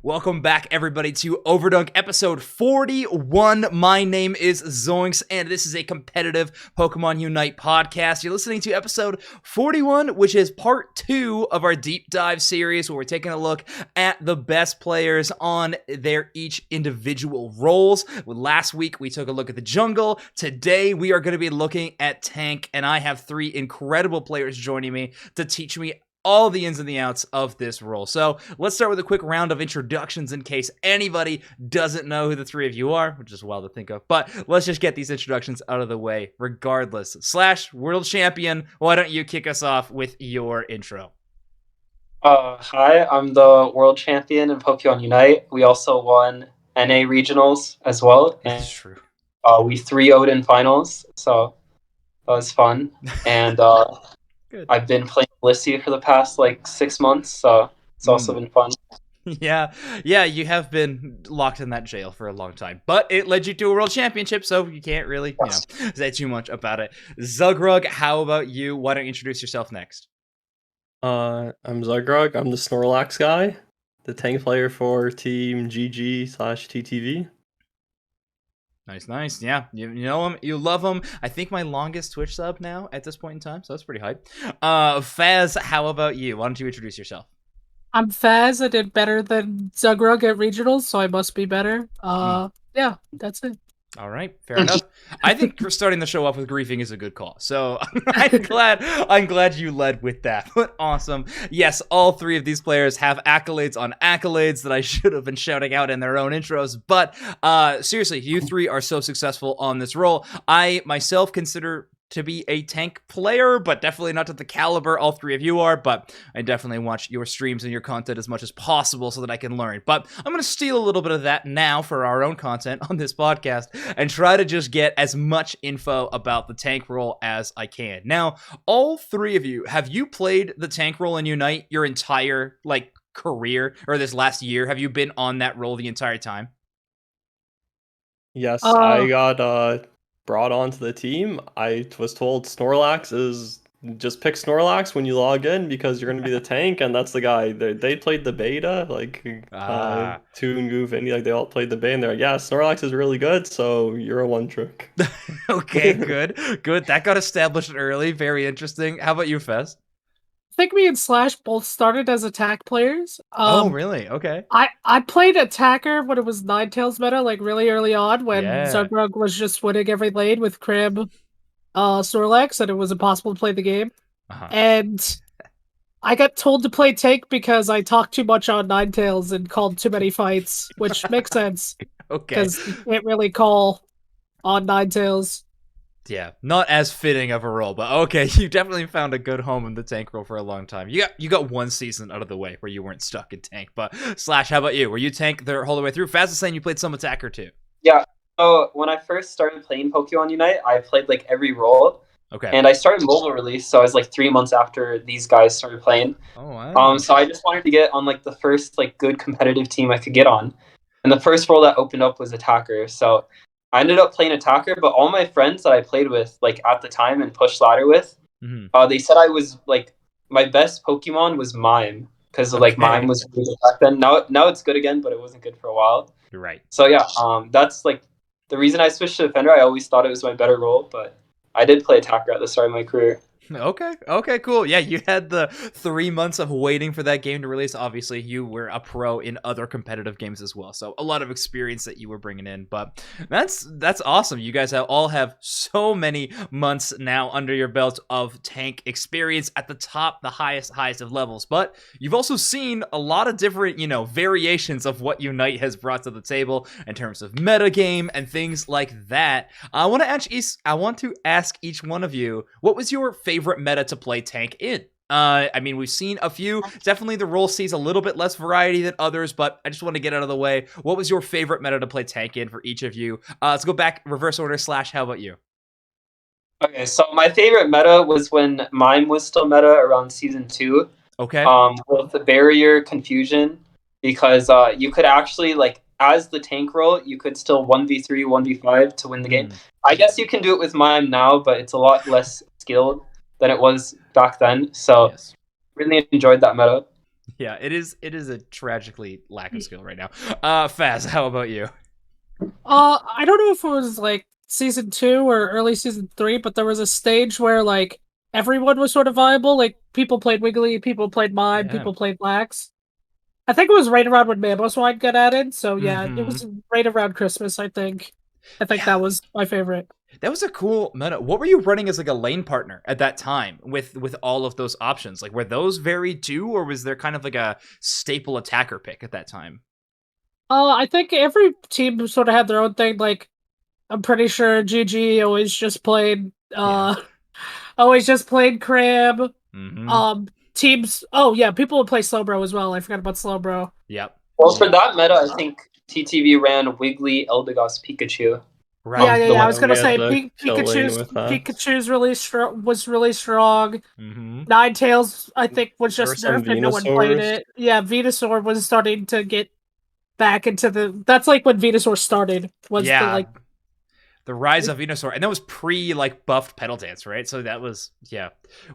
Welcome back, everybody, to Overdunk episode 41. My name is Zoinks, and this is a competitive Pokemon Unite podcast. You're listening to episode 41, which is part 2 of our deep dive series, where we're taking a look at the best players on their each individual roles. Last week, we took a look at the jungle. Today, we are going to be looking at tank, and I have 3 incredible players joining me to teach me all the ins and the outs of this role. So let's start with a quick round of introductions in case anybody doesn't know who the 3 of you are, which is wild to think of. But let's just get these introductions out of the way regardless. Slash World Champion, why don't you kick us off with your intro? Hi, I'm the World Champion in Pokemon Unite. We also won NA Regionals as well. And, That's true. we 3-0'd in finals, so that was fun. And I've been playing Blissy for the past 6 months, so it's also been fun. Yeah, you have been locked in that jail for a long time, but it led you to a world championship, so you can't really, say too much about it. Zugrug, how about you? Why don't you introduce yourself next? I'm Zugrug. I'm the Snorlax guy, the tank player for Team GG/TTV. Nice. Yeah, you know him, you love him. I think my longest Twitch sub now at this point in time, so that's pretty hype. Phaz, how about you? Why don't you introduce yourself? I'm Phaz. I did better than Zugrug at regionals, so I must be better. Yeah, that's it. All right, fair enough. I think starting the show off with griefing is a good call. So I'm glad you led with that. But awesome. Yes, all 3 of these players have accolades on accolades that I should have been shouting out in their own intros. But seriously, you 3 are so successful on this role. I myself consider to be a tank player, but definitely not to the caliber all 3 of you are, but I definitely watch your streams and your content as much as possible so that I can learn. But I'm going to steal a little bit of that now for our own content on this podcast and try to just get as much info about the tank role as I can. Now, all 3 of you, have you played the tank role in Unite your entire, career, or this last year? Have you been on that role the entire time? Yes, I got brought onto the team. I was told Snorlax is just pick Snorlax when you log in because you're going to be the tank, and that's the guy. They played the beta, Toon, Goof, and they all played the beta, and they're like, yeah, Snorlax is really good, so you're a one trick. Okay, good. That got established early. Very interesting. How about you, Fez? I think me and Slash both started as attack players. Oh, really? Okay. I played attacker when it was Ninetales meta, really early on, when Zugrug was just winning every lane with Crib, Snorlax, and it was impossible to play the game. And I got told to play tank because I talked too much on Ninetales and called too many fights, which makes sense. Okay. Because you can't really call on Ninetales. Yeah, not as fitting of a role, but okay, you definitely found a good home in the tank role for a long time. You got 1 season out of the way where you weren't stuck in tank, but Slash, how about you? Were you tank the whole way through? Phaz is saying you played some attacker too. Yeah, so when I first started playing Pokemon Unite, I played every role. Okay. And I started mobile release, so I was 3 months after these guys started playing. Oh, wow. So I just wanted to get on the first good competitive team I could get on. And the first role that opened up was attacker, so I ended up playing attacker, but all my friends that I played with, at the time and pushed ladder with, they said I was, my best Pokemon was Mime, because, Mime was really good back then. Now it's good again, but it wasn't good for a while. You're right. So, yeah, that's, the reason I switched to Defender. I always thought it was my better role, but I did play attacker at the start of my career. Okay, cool. Yeah, you had the 3 months of waiting for that game to release. Obviously, you were a pro in other competitive games as well, so a lot of experience that you were bringing in. But that's awesome. You guys all have so many months now under your belt of tank experience at the top, the highest of levels. But you've also seen a lot of different, variations of what Unite has brought to the table in terms of metagame and things like that. I want to ask each one of you, what was your favorite meta to play tank in? We've seen a few. Definitely the role sees a little bit less variety than others, but I just want to get out of the way. What was your favorite meta to play tank in for each of you? Let's go back reverse order. Slash, how about you? Okay, so my favorite meta was when Mime was still meta around Season 2. Okay. With the barrier confusion, because you could actually, as the tank role, you could still 1v3, 1v5 to win the game. I guess you can do it with Mime now, but it's a lot less skilled than it was back then. So really enjoyed that meta. Yeah, it is a tragically lack of skill right now. Phaz, how about you? I don't know if it was like season 2 or early season 3, but there was a stage where like everyone was sort of viable. Like people played Wiggly, people played Mime, people played Lax. I think it was right around when Mamoswine got added. So yeah, it was right around Christmas. I think that was my favorite. That was a cool meta. What were you running as like a lane partner at that time with all of those options? Like, were those varied too, or was there kind of like a staple attacker pick at that time? I think every team sort of had their own thing. Like, I'm pretty sure GG always just played Crib. Teams. Oh yeah, people would play Slowbro as well. I forgot about Slowbro. Yep. Well, for that meta, I think TTV ran Wiggly, Eldegoss, Pikachu. Right. Yeah. I was gonna say Pikachu's was really strong. Ninetales, I think, was just nerfed and no one played it. Yeah, Venusaur was starting to get back into the. That's like when Venusaur started. The rise of Venusaur, and that was pre like buffed Petal Dance, right? So that was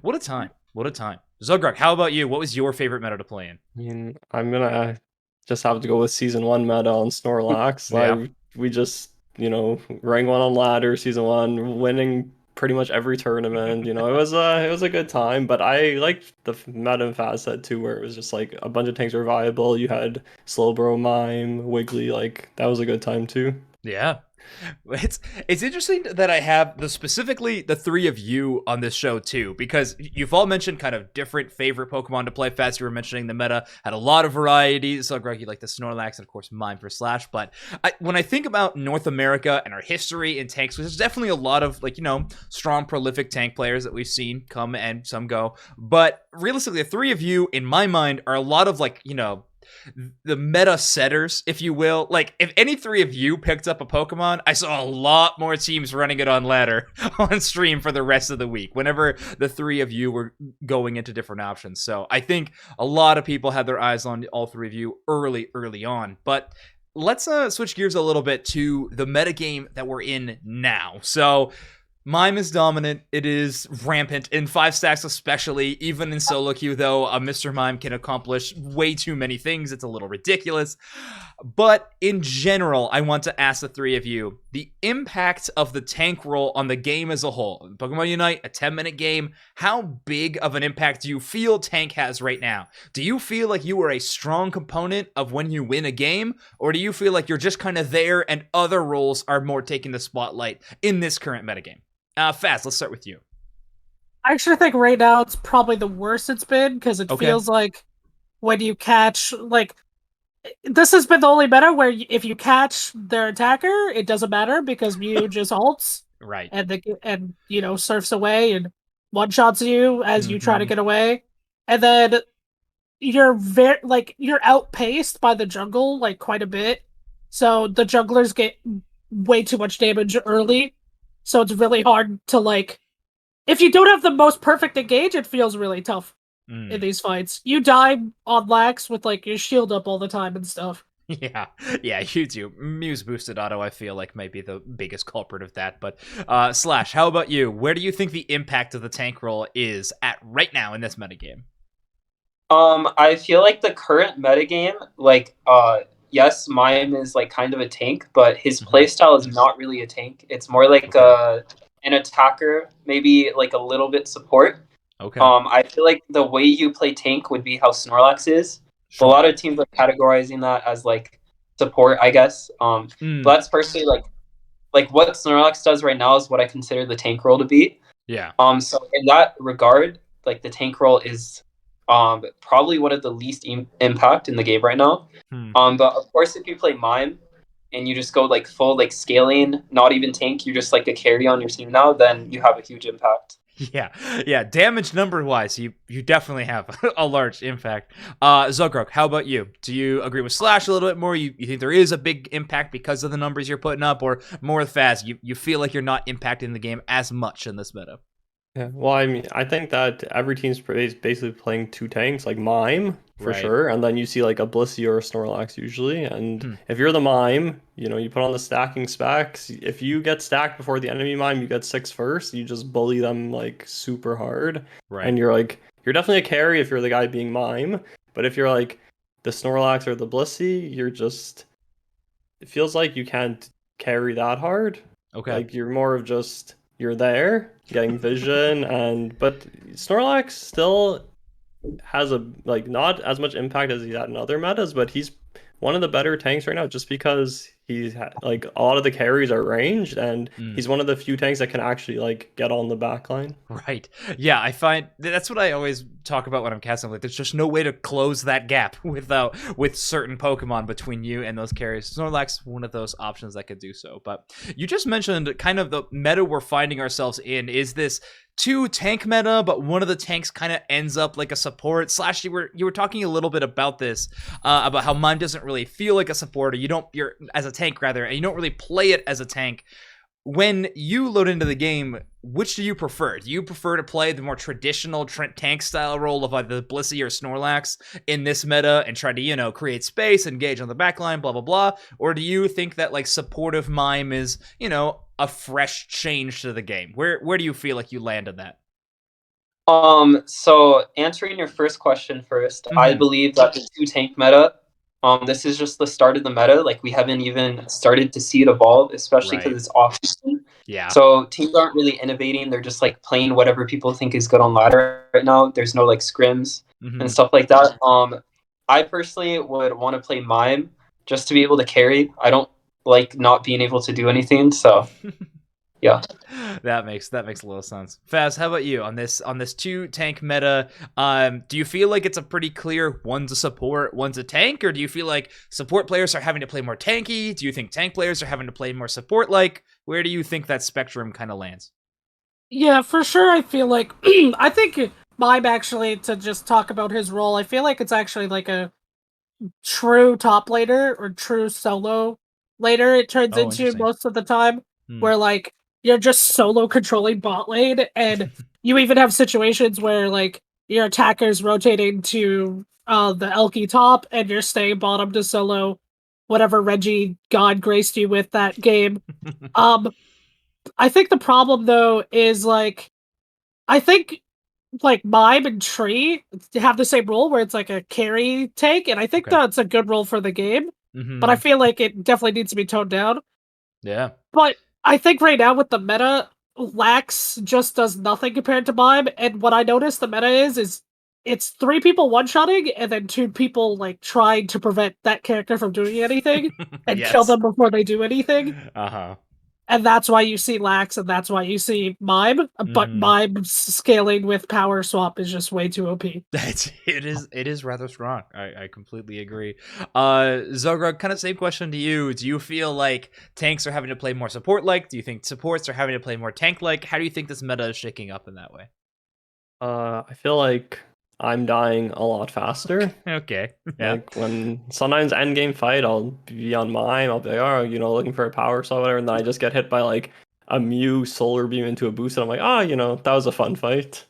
What a time! What a time. Zugrug, how about you? What was your favorite meta to play in? I mean, I'm gonna just have to go with season 1 meta on Snorlax. We just rank 1 on ladder season 1, winning pretty much every tournament. It was a good time, but I liked the meta Phaz said too, where it was just like a bunch of tanks were viable. You had Slowbro, Mime, Wiggly, like that was a good time too. Yeah. It's interesting that I have specifically the 3 of you on this show too, because you've all mentioned kind of different favorite Pokemon to play. Phaz, you were mentioning the meta had a lot of varieties. So Greg, you like the Snorlax, and of course Mime for Slash. But when I think about North America and our history in tanks, there's definitely a lot of strong, prolific tank players that we've seen come and some go. But realistically, the 3 of you, in my mind, are a lot of the meta setters, if you will. Like, if any 3 of you picked up a Pokemon, I saw a lot more teams running it on ladder on stream for the rest of the week whenever the 3 of you were going into different options. So I think a lot of people had their eyes on all 3 of you early on. But let's switch gears a little bit to the metagame that we're in now. So Mime is dominant. It is rampant in 5 stacks, especially. Even in solo queue, though, Mr. Mime can accomplish way too many things. It's a little ridiculous. But in general, I want to ask the 3 of you the impact of the tank role on the game as a whole. Pokemon Unite, a 10-minute game. How big of an impact do you feel tank has right now? Do you feel like you are a strong component of when you win a game? Or do you feel like you're just kind of there and other roles are more taking the spotlight in this current metagame? Phaz, let's start with you. I actually think right now it's probably the worst it's been, because it feels like when you catch, this has been the only meta where if you catch their attacker, it doesn't matter because Mew just ults. Right. And surfs away and one-shots you as you try to get away. And then you're you're outpaced by the jungle, quite a bit. So the junglers get way too much damage early. So it's really hard to, if you don't have the most perfect engage, it feels really tough in these fights. You die on lax with, your shield up all the time and stuff. Yeah, you do. Mew's boosted auto, I feel like, might be the biggest culprit of that. But, Slash, how about you? Where do you think the impact of the tank role is at right now in this metagame? I feel like the current metagame, yes, Mime is kind of a tank, but his playstyle is not really a tank. It's more like an attacker, maybe a little bit support. Okay. I feel like the way you play tank would be how Snorlax is. Sure. A lot of teams are categorizing that as support, I guess. But that's personally what Snorlax does right now is what I consider the tank role to be. Yeah. So in that regard, the tank role is probably one of the least impact in the game right now. But of course, if you play Mime and you just go full scaling, not even tank, you're just a carry on your team now, then you have a huge impact. Yeah. Damage number wise, you definitely have a large impact. Zugrug, how about you? Do you agree with Slash a little bit more? You think there is a big impact because of the numbers you're putting up, or more with Phaz? You feel like you're not impacting the game as much in this meta? Yeah, well, I mean, I think that every team's basically playing 2 tanks, like Mime. for sure. And then you see like a Blissy or a Snorlax usually. And if you're the Mime, you know, you put on the stacking specs. If you get stacked before the enemy Mime, you get 6 first. You just bully them like super hard. Right. And you're definitely a carry if you're the guy being Mime. But if you're like the Snorlax or the Blissy, it feels like you can't carry that hard. Okay. Like you're more of just, you're there getting vision but Snorlax still has not as much impact as he's had in other metas, but he's one of the better tanks right now just because he's like a lot of the carries are ranged, and he's one of the few tanks that can actually like get on the backline. Right. Yeah, I find that's what I always talk about when I'm casting. Like, there's just no way to close that gap with certain Pokemon between you and those carries. Snorlax, one of those options that could do so. But you just mentioned kind of the meta we're finding ourselves in. Is this 2 tank meta, but one of the tanks kind of ends up like a support? Slash, you were talking a little bit about this, about how Mime doesn't really feel like a support, or you're as a tank rather, and you don't really play it as a tank. When you load into the game, which do you prefer? Do you prefer to play the more traditional tank style role of either Blissey or Snorlax in this meta and try to, you know, create space, engage on the backline, blah, blah, blah? Or do you think that, like, supportive Mime is, you know, a fresh change to the game? Where do you feel like you land on that? So answering your first question first, I believe that the 2 tank meta, this is just the start of the meta. Like, we haven't even started to see it evolve, especially because it's off-season. Yeah. So teams aren't really innovating. They're just like playing whatever people think is good on ladder right now. There's no like scrims and stuff like that. I personally would want to play Mime just to be able to carry. I don't like not being able to do anything. So yeah. That makes a little sense. Phaz, how about you on this 2 tank meta? Do you feel like it's a pretty clear one's a support, one's a tank, or do you feel like support players are having to play more tanky? Do you think tank players are having to play more support? Like, where do you think that spectrum kind of lands? Yeah, for sure. I feel like I think Mime, actually, to just talk about his role, I feel like it's actually like a true top laner or true solo laner. It turns into most of the time, where like you're just solo controlling bot lane, and you even have situations where like your attacker's rotating to the Elky top, and you're staying bottom to solo whatever Reggie God graced you with that game. I think the problem though is like, I think like Mime and Tree have the same role where it's like a carry tank, and I think that's a good role for the game. But I feel like it definitely needs to be toned down. Yeah. But I think right now with the meta, Lax just does nothing compared to Mime, and what I noticed the meta is it's 3 people one-shotting, and then 2 people like trying to prevent that character from doing anything, and kill them before they do anything. And that's why you see Lax, and that's why you see Mime, but Mime scaling with Power Swap is just way too OP. It is rather strong. I completely agree. Zugrug, kind of same question to you. Do you feel like tanks are having to play more support-like? Do you think supports are having to play more tank-like? How do you think this meta is shaking up in that way? I feel like I'm dying a lot faster. Okay. Yeah. Like when sometimes end game fight, I'll be on Mime. I'll be like, oh, you know, looking for a power or whatever, and then I just get hit by like a Mew solar beam into a boost, and I'm like, oh, you know, that was a fun fight.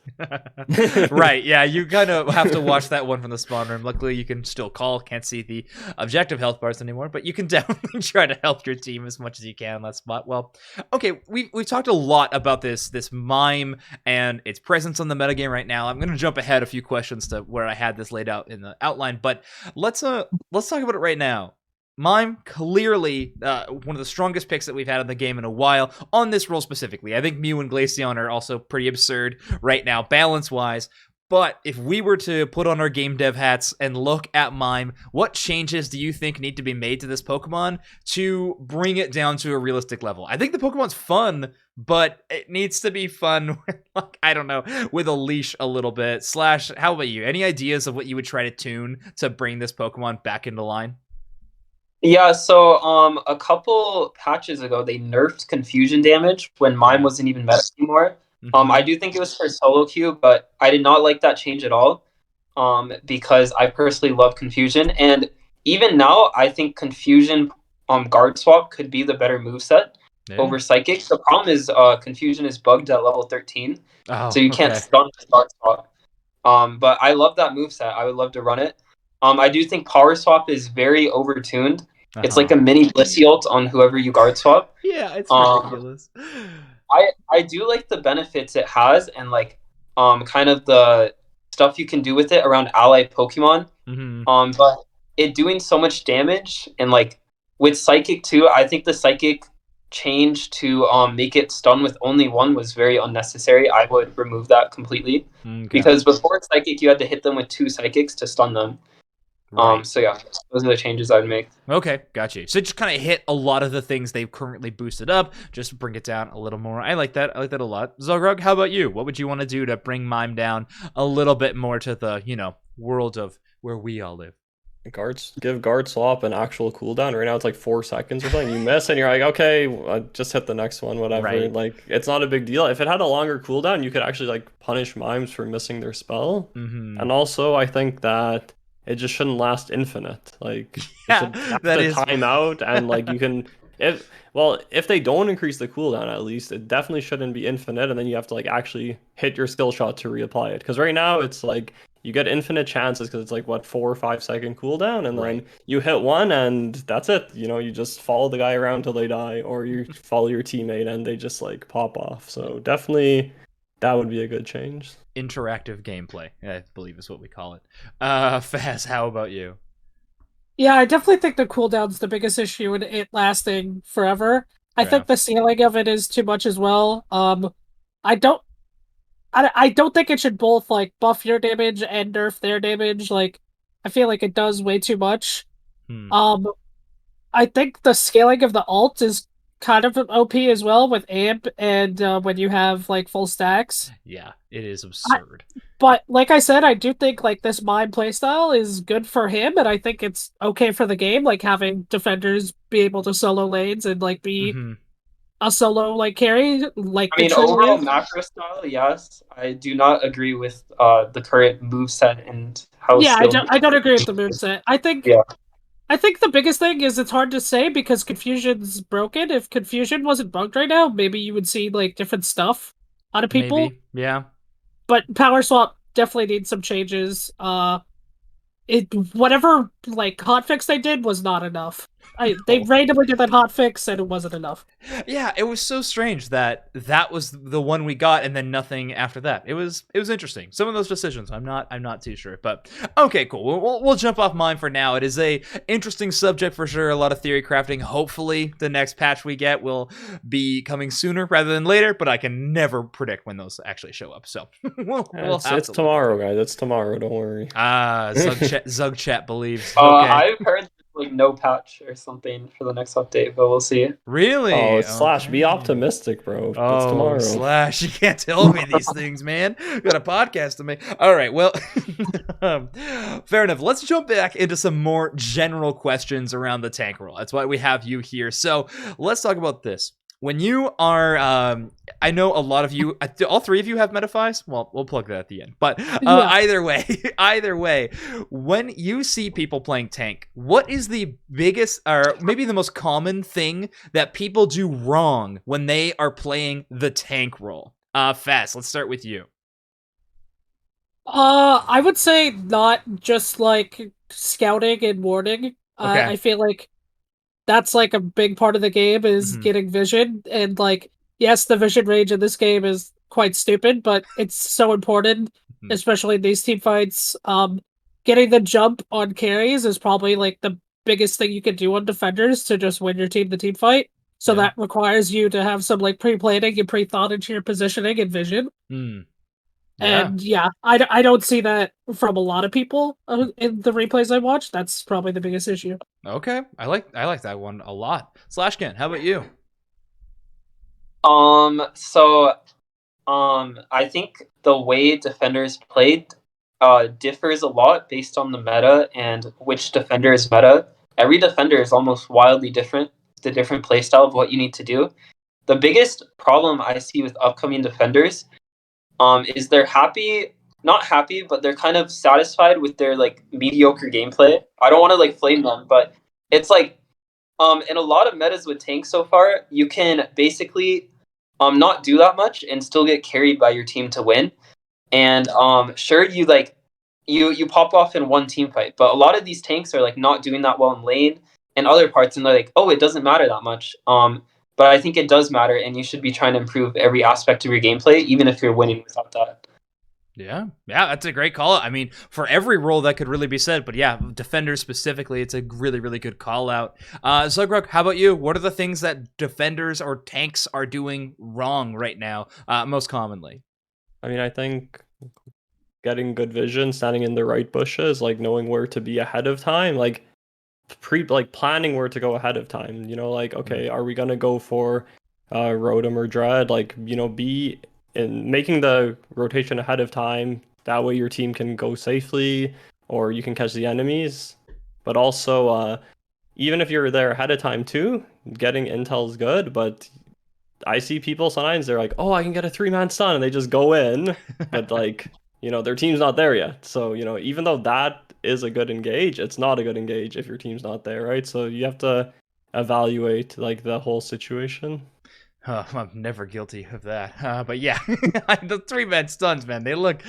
Right, yeah, you kind of have to watch that one from the spawn room. Luckily, you can still call, can't see the objective health bars anymore, but you can definitely try to help your team as much as you can in that spot. Well, okay, we've talked a lot about this Mime and its presence on the metagame right now. I'm going to jump ahead a few questions to where I had this laid out in the outline, but let's talk about it right now. Mime, clearly one of the strongest picks that we've had in the game in a while, on this role specifically. I think Mew and Glaceon are also pretty absurd right now, balance-wise. But if we were to put on our game dev hats and look at Mime, what changes do you think need to be made to this Pokemon to bring it down to a realistic level? I think the Pokemon's fun, but it needs to be fun with, like, I don't know, with a leash a little bit. Slash, how about you? Any ideas of what you would try to tune to bring this Pokemon back into line? Yeah, so a couple patches ago, they nerfed confusion damage when Mime wasn't even meta anymore. I do think it was for solo queue, but I did not like that change at all, because I personally love confusion. And even now, I think confusion guard swap could be the better moveset over psychic. The problem is confusion is bugged at level 13, so you can't stun the guard swap. But I love that moveset. I would love to run it. I do think Power Swap is very overtuned. It's like a mini Blissy ult on whoever you guard swap. Yeah, it's ridiculous. I do like the benefits it has and like kind of the stuff you can do with it around ally Pokemon. But it doing so much damage and like with Psychic too, I think the Psychic change to make it stun with only one was very unnecessary. I would remove that completely. Because before Psychic you had to hit them with 2 Psychics to stun them. Right. So yeah, those are the changes I'd make. Okay, got you. So just kind of hit a lot of the things they've currently boosted up, just bring it down a little more. I like that. I like that a lot. Zugrug, how about you? What would you want to do to bring Mime down a little bit more to the, world of where we all live? Give guard swap an actual cooldown. Right now it's like 4 seconds or something. You miss and you're like, okay, just hit the next one, whatever. Right. Like, it's not a big deal. If it had a longer cooldown, you could actually like punish Mimes for missing their spell. And also, I think that it just shouldn't last infinite. Like, yeah, it should have to time out, and like you can, if they don't increase the cooldown, at least it definitely shouldn't be infinite, and then you have to like actually hit your skill shot to reapply it. Because right now it's like you get infinite chances because it's like what 4 or 5 second cooldown, and then you hit one and that's it. You just follow the guy around till they die, or you follow your teammate and they just like pop off. So definitely that would be a good change. Interactive gameplay, I believe is what we call it. Phaz, how about you? Yeah, I definitely think the cooldown's the biggest issue in it lasting forever. I think the ceiling of it is too much as well. I don't think it should both like buff your damage and nerf their damage. Like, I feel like it does way too much. I think the scaling of the ult is kind of OP as well with amp and when you have like full stacks. Yeah, it is absurd. But like I said, I do think like this Mime playstyle is good for him, and I think it's okay for the game, like having defenders be able to solo lanes and like be a solo like carry. Like, I mean, overall macro style, yes. I do not agree with the current moveset and how. Yeah, I don't agree with the moveset. I think the biggest thing is it's hard to say because Confusion's broken. If Confusion wasn't bugged right now, maybe you would see like different stuff out of people. Maybe, yeah. But Power Swap definitely needs some changes. Whatever like hotfix they did was not enough. They randomly did that hotfix and it wasn't enough. Yeah, it was so strange that was the one we got and then nothing after that. It was interesting. Some of those decisions, I'm not too sure, but okay, cool. We'll jump off Mime for now. It is a interesting subject for sure. A lot of theory crafting. Hopefully, the next patch we get will be coming sooner rather than later, but I can never predict when those actually show up. So it's tomorrow, guys. It's tomorrow. Don't worry. Zug chat believes. Okay. I've heard like no patch or something for the next update, but we'll see. Really? Oh, Slash, be optimistic, bro. It's tomorrow. Slash, you can't tell me these things, man. Got a podcast to make. All right, well, fair enough. Let's jump back into some more general questions around the tank role. That's why we have you here. So let's talk about this. When you are, I know a lot of you, all 3 of you have Metaphys. Well, we'll plug that at the end. But either way, when you see people playing tank, what is the biggest, or maybe the most common thing that people do wrong when they are playing the tank role? Phaz, let's start with you. I would say not just like scouting and warding. Okay. I feel like that's like a big part of the game is getting vision, and like, yes, the vision range in this game is quite stupid, but it's so important, especially in these team fights. Getting the jump on carries is probably like the biggest thing you can do on defenders to just win your team the team fight. So that requires you to have some like pre-planning and pre-thought into your positioning and vision. And I don't see that from a lot of people in the replays I watch. That's probably the biggest issue. Okay, I like that one a lot. Slashkin, how about you? I think the way defenders played differs a lot based on the meta and which defender is meta. Every defender is almost wildly different. The different playstyle of what you need to do. The biggest problem I see with upcoming defenders is they're not happy, but they're kind of satisfied with their like mediocre gameplay. I don't want to like flame them, but it's like in a lot of metas with tanks so far, you can basically not do that much and still get carried by your team to win. And sure, you like you pop off in one team fight. But a lot of these tanks are like not doing that well in lane and other parts, and they're like, oh, it doesn't matter that much. But I think it does matter, and you should be trying to improve every aspect of your gameplay, even if you're winning without that. Yeah, that's a great call out. I mean, for every role that could really be said, but yeah, defenders specifically, it's a really, really good call out. Zugrug, how about you? What are the things that defenders or tanks are doing wrong right now, most commonly? I mean, I think getting good vision, standing in the right bushes, like knowing where to be ahead of time, like planning where to go ahead of time. You know, like, okay, are we gonna go for Rotom or Dread? Like, you know, be in making the rotation ahead of time. That way your team can go safely, or you can catch the enemies. But also, even if you're there ahead of time too, getting intel is good. But I see people sometimes, they're like, oh, I can get a 3-man stun, and they just go in. But like, you know, their team's not there yet. So, you know, even though that is a good engage, it's not a good engage if your team's not there, right? So you have to evaluate like the whole situation. I'm never guilty of that. But yeah, the 3-man stuns, man, they look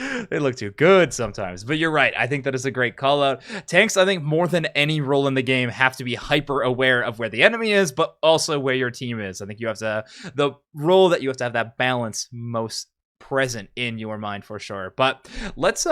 too good sometimes. But you're right. I think that is a great call out. Tanks, I think more than any role in the game, have to be hyper aware of where the enemy is, but also where your team is. I think you have to, the role that you have to have that balance most present in your mind for sure. But let's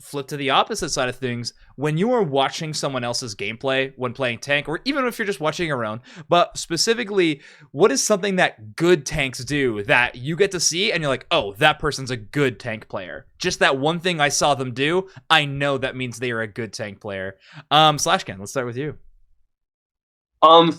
flip to the opposite side of things. When you are watching someone else's gameplay when playing tank, or even if you're just watching your own, but specifically, what is something that good tanks do that you get to see and you're like, oh, that person's a good tank player? Just that one thing I saw them do, I know that means they are a good tank player. Slashcan, let's start with you.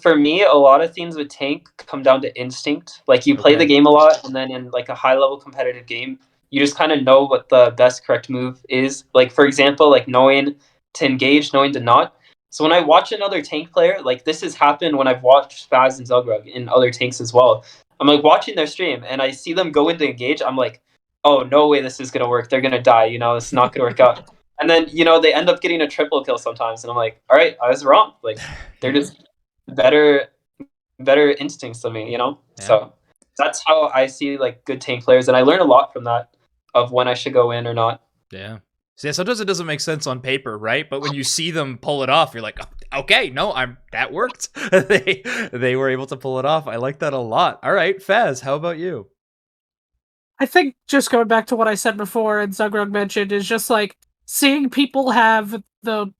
For me, a lot of things with tank come down to instinct. Like, you play the game a lot, and then in like a high level competitive game, you just kind of know what the best correct move is. Like, for example, like knowing to engage, knowing to not. So when I watch another tank player, like this has happened when I've watched Phaz and Zugrug in other tanks as well. I'm like watching their stream and I see them go into engage. I'm like, oh, no way this is going to work. They're going to die. You know, it's not going to work out. And then, you know, they end up getting a triple kill sometimes. And I'm like, all right, I was wrong. Like, they're just better instincts than me, you know? Yeah. So that's how I see like good tank players. And I learn a lot from that, of when I should go in or not. Yeah. So yeah, sometimes it doesn't make sense on paper, right? But when you see them pull it off, you're like, okay, no, that worked. they were able to pull it off. I like that a lot. All right, Phaz, how about you? I think just going back to what I said before and Zugrug mentioned is just like seeing people have the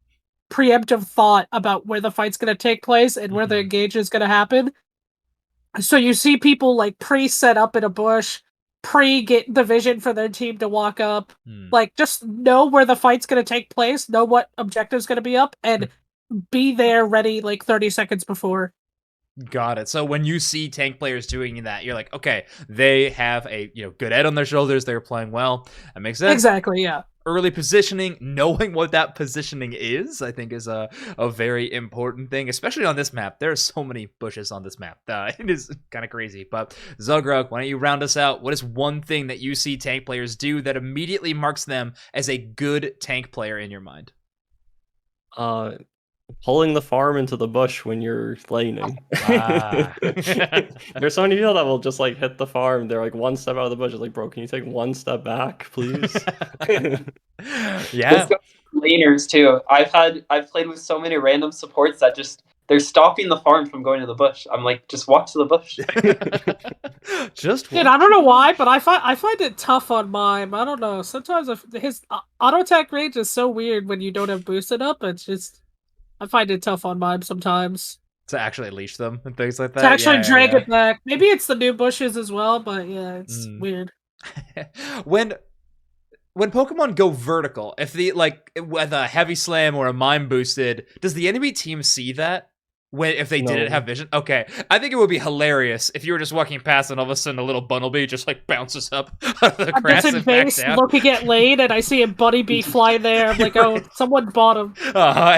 preemptive thought about where the fight's going to take place and where the engage is going to happen. So you see people like pre-set up in a bush, pre-get the vision for their team to walk up, like just know where the fight's going to take place, know what objective's going to be up, and be there ready like 30 seconds before. Got it. So when you see tank players doing that, you're like, okay, they have a good head on their shoulders. They're playing well. That makes sense. Exactly. Yeah. Early positioning, knowing what that positioning is, I think is a very important thing, especially on this map. There are so many bushes on this map. It is kind of crazy. But Zugrug, why don't you round us out? What is one thing that you see tank players do that immediately marks them as a good tank player in your mind? Pulling the farm into the bush when you're laning. There's so many people that will just like hit the farm. They're like one step out of the bush. It's like, bro, can you take one step back, please? Yeah. Laners too. I've played with so many random supports that just they're stopping the farm from going to the bush. I'm like, just walk to the bush. Just dude, I don't know why, but I find it tough on mime. I don't know. Sometimes his auto attack range is so weird when you don't have boosted up. It's just I find it tough on mime sometimes. To actually leash them and things like that. To actually drag it back. Maybe it's the new bushes as well, but yeah, it's weird. When Pokemon go vertical, if with a heavy slam or a mime boosted, does the enemy team see that? If they didn't have vision? Okay. I think it would be hilarious if you were just walking past and all of a sudden a little Bunnelby just like bounces up out of the grass and back down. Looking at lane and I see a Bunny Bee fly there. I'm like, oh, someone bought him.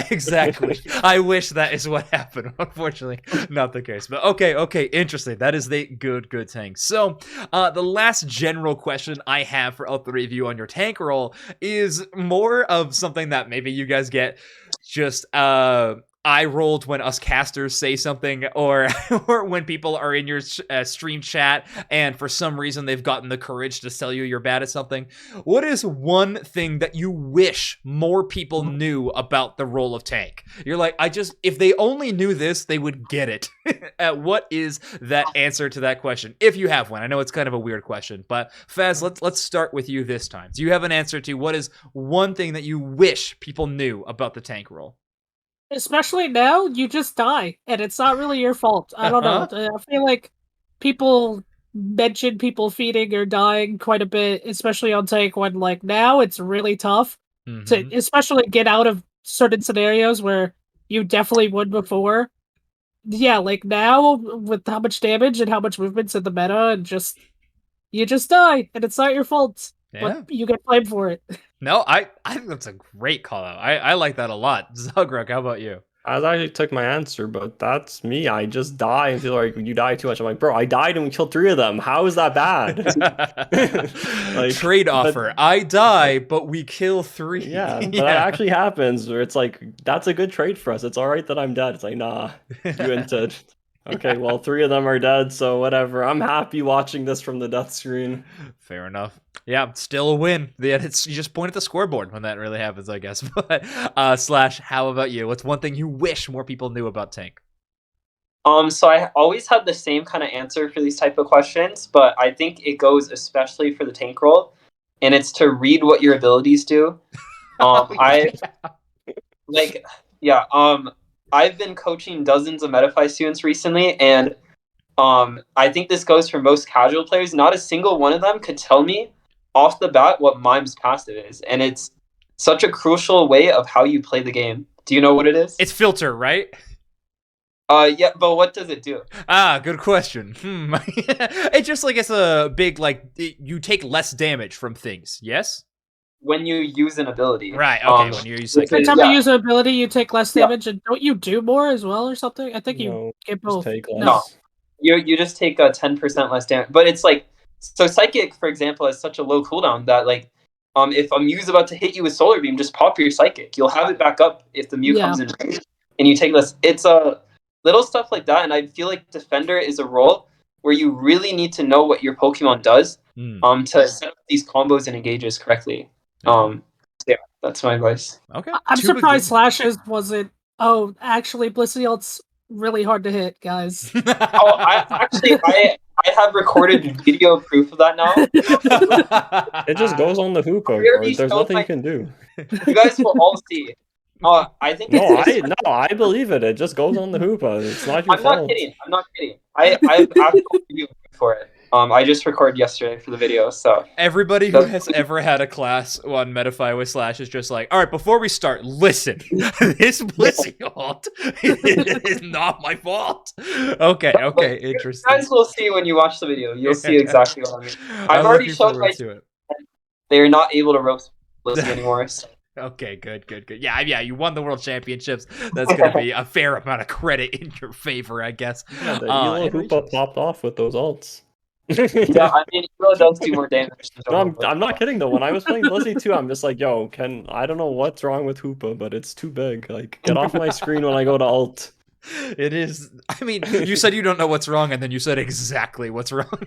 Exactly. I wish that is what happened. Unfortunately, not the case. But okay, interesting. That is the good tank. So the last general question I have for all three of you on your tank role is more of something that maybe you guys get just eye rolled when us casters say something, or or when people are in your stream chat and for some reason they've gotten the courage to tell you you're bad at something. What is one thing that you wish more people knew about the role of tank? You're like, if they only knew this, they would get it. What is that answer to that question? If you have one. I know it's kind of a weird question, but Phaz, let's start with you this time. Do you have an answer to what is one thing that you wish people knew about the tank role? Especially now, you just die, and it's not really your fault. I don't know. I feel like people mention people feeding or dying quite a bit, especially on tank, when like now it's really tough to especially get out of certain scenarios where you definitely would before. Yeah, like now with how much damage and how much movement's in the meta, and you just die, and it's not your fault. But you get blamed for it. No, I think that's a great call out. I like that a lot. Zugrug, how about you? I actually took my answer, but that's me. I just die and feel like you die too much. I'm like, bro, I died and we killed 3 of them. How is that bad? Like, trade offer. I die, but we kill 3. Yeah, but that actually happens where it's like, that's a good trade for us. It's all right that I'm dead. It's like, nah, you inted. Okay, well, 3 of them are dead, so whatever. I'm happy watching this from the death screen. Fair enough. Yeah, still a win. Yeah, you just point at the scoreboard when that really happens, I guess. But Slash, how about you? What's one thing you wish more people knew about tank? So I always had the same kind of answer for these type of questions, but I think it goes especially for the tank role, and it's to read what your abilities do. I've been coaching dozens of Metafy students recently, and I think this goes for most casual players. Not a single one of them could tell me off the bat what Mime's passive is, and it's such a crucial way of how you play the game. Do you know what it is? It's filter, right? Yeah, but what does it do? Good question. It's just like it's a big, like, you take less damage from things, yes? When you use an ability. Right, okay, when you use like... Every time you use an ability, you take less damage, and don't you do more as well or something? I think you get both. Take less. No, you just take 10% less damage. But it's like, so Psychic, for example, has such a low cooldown that, like, if a Mew's about to hit you with Solar Beam, just pop your Psychic. You'll have it back up if the Mew comes in range, and you take less. It's little stuff like that, and I feel like Defender is a role where you really need to know what your Pokemon does to set up these combos and engages correctly. Yeah, that's my advice. Okay. I'm surprised Slashes wasn't. Oh, actually, Blissy ult's really hard to hit, guys. I have recorded video proof of that now. It just goes on the hoop, bro. There's nothing you can do. You guys will all see. I think I believe it. It just goes on the hoopah. It's not your fault. I'm not kidding. I have actual video for it. I just recorded yesterday for the video, so... Everybody who has ever had a class on Metafy with Slash is just like, all right, before we start, listen. This Blissy ult is not my fault. Okay, interesting. You guys will see when you watch the video. You'll see exactly what I mean. I've already shown my... They're not able to roast Blissy anymore, so... Okay, good. Yeah, you won the world championships. That's going to be a fair amount of credit in your favor, I guess. Yeah, the Elo Hoopa popped off with those ults. Yeah, I mean, it really does do more damage. No, I'm not kidding though. When I was playing Blissy too, I'm just like, yo, I don't know what's wrong with Hoopa, but it's too big. Like, get off my screen when I go to ult. It is. I mean, you said you don't know what's wrong, and then you said exactly what's wrong.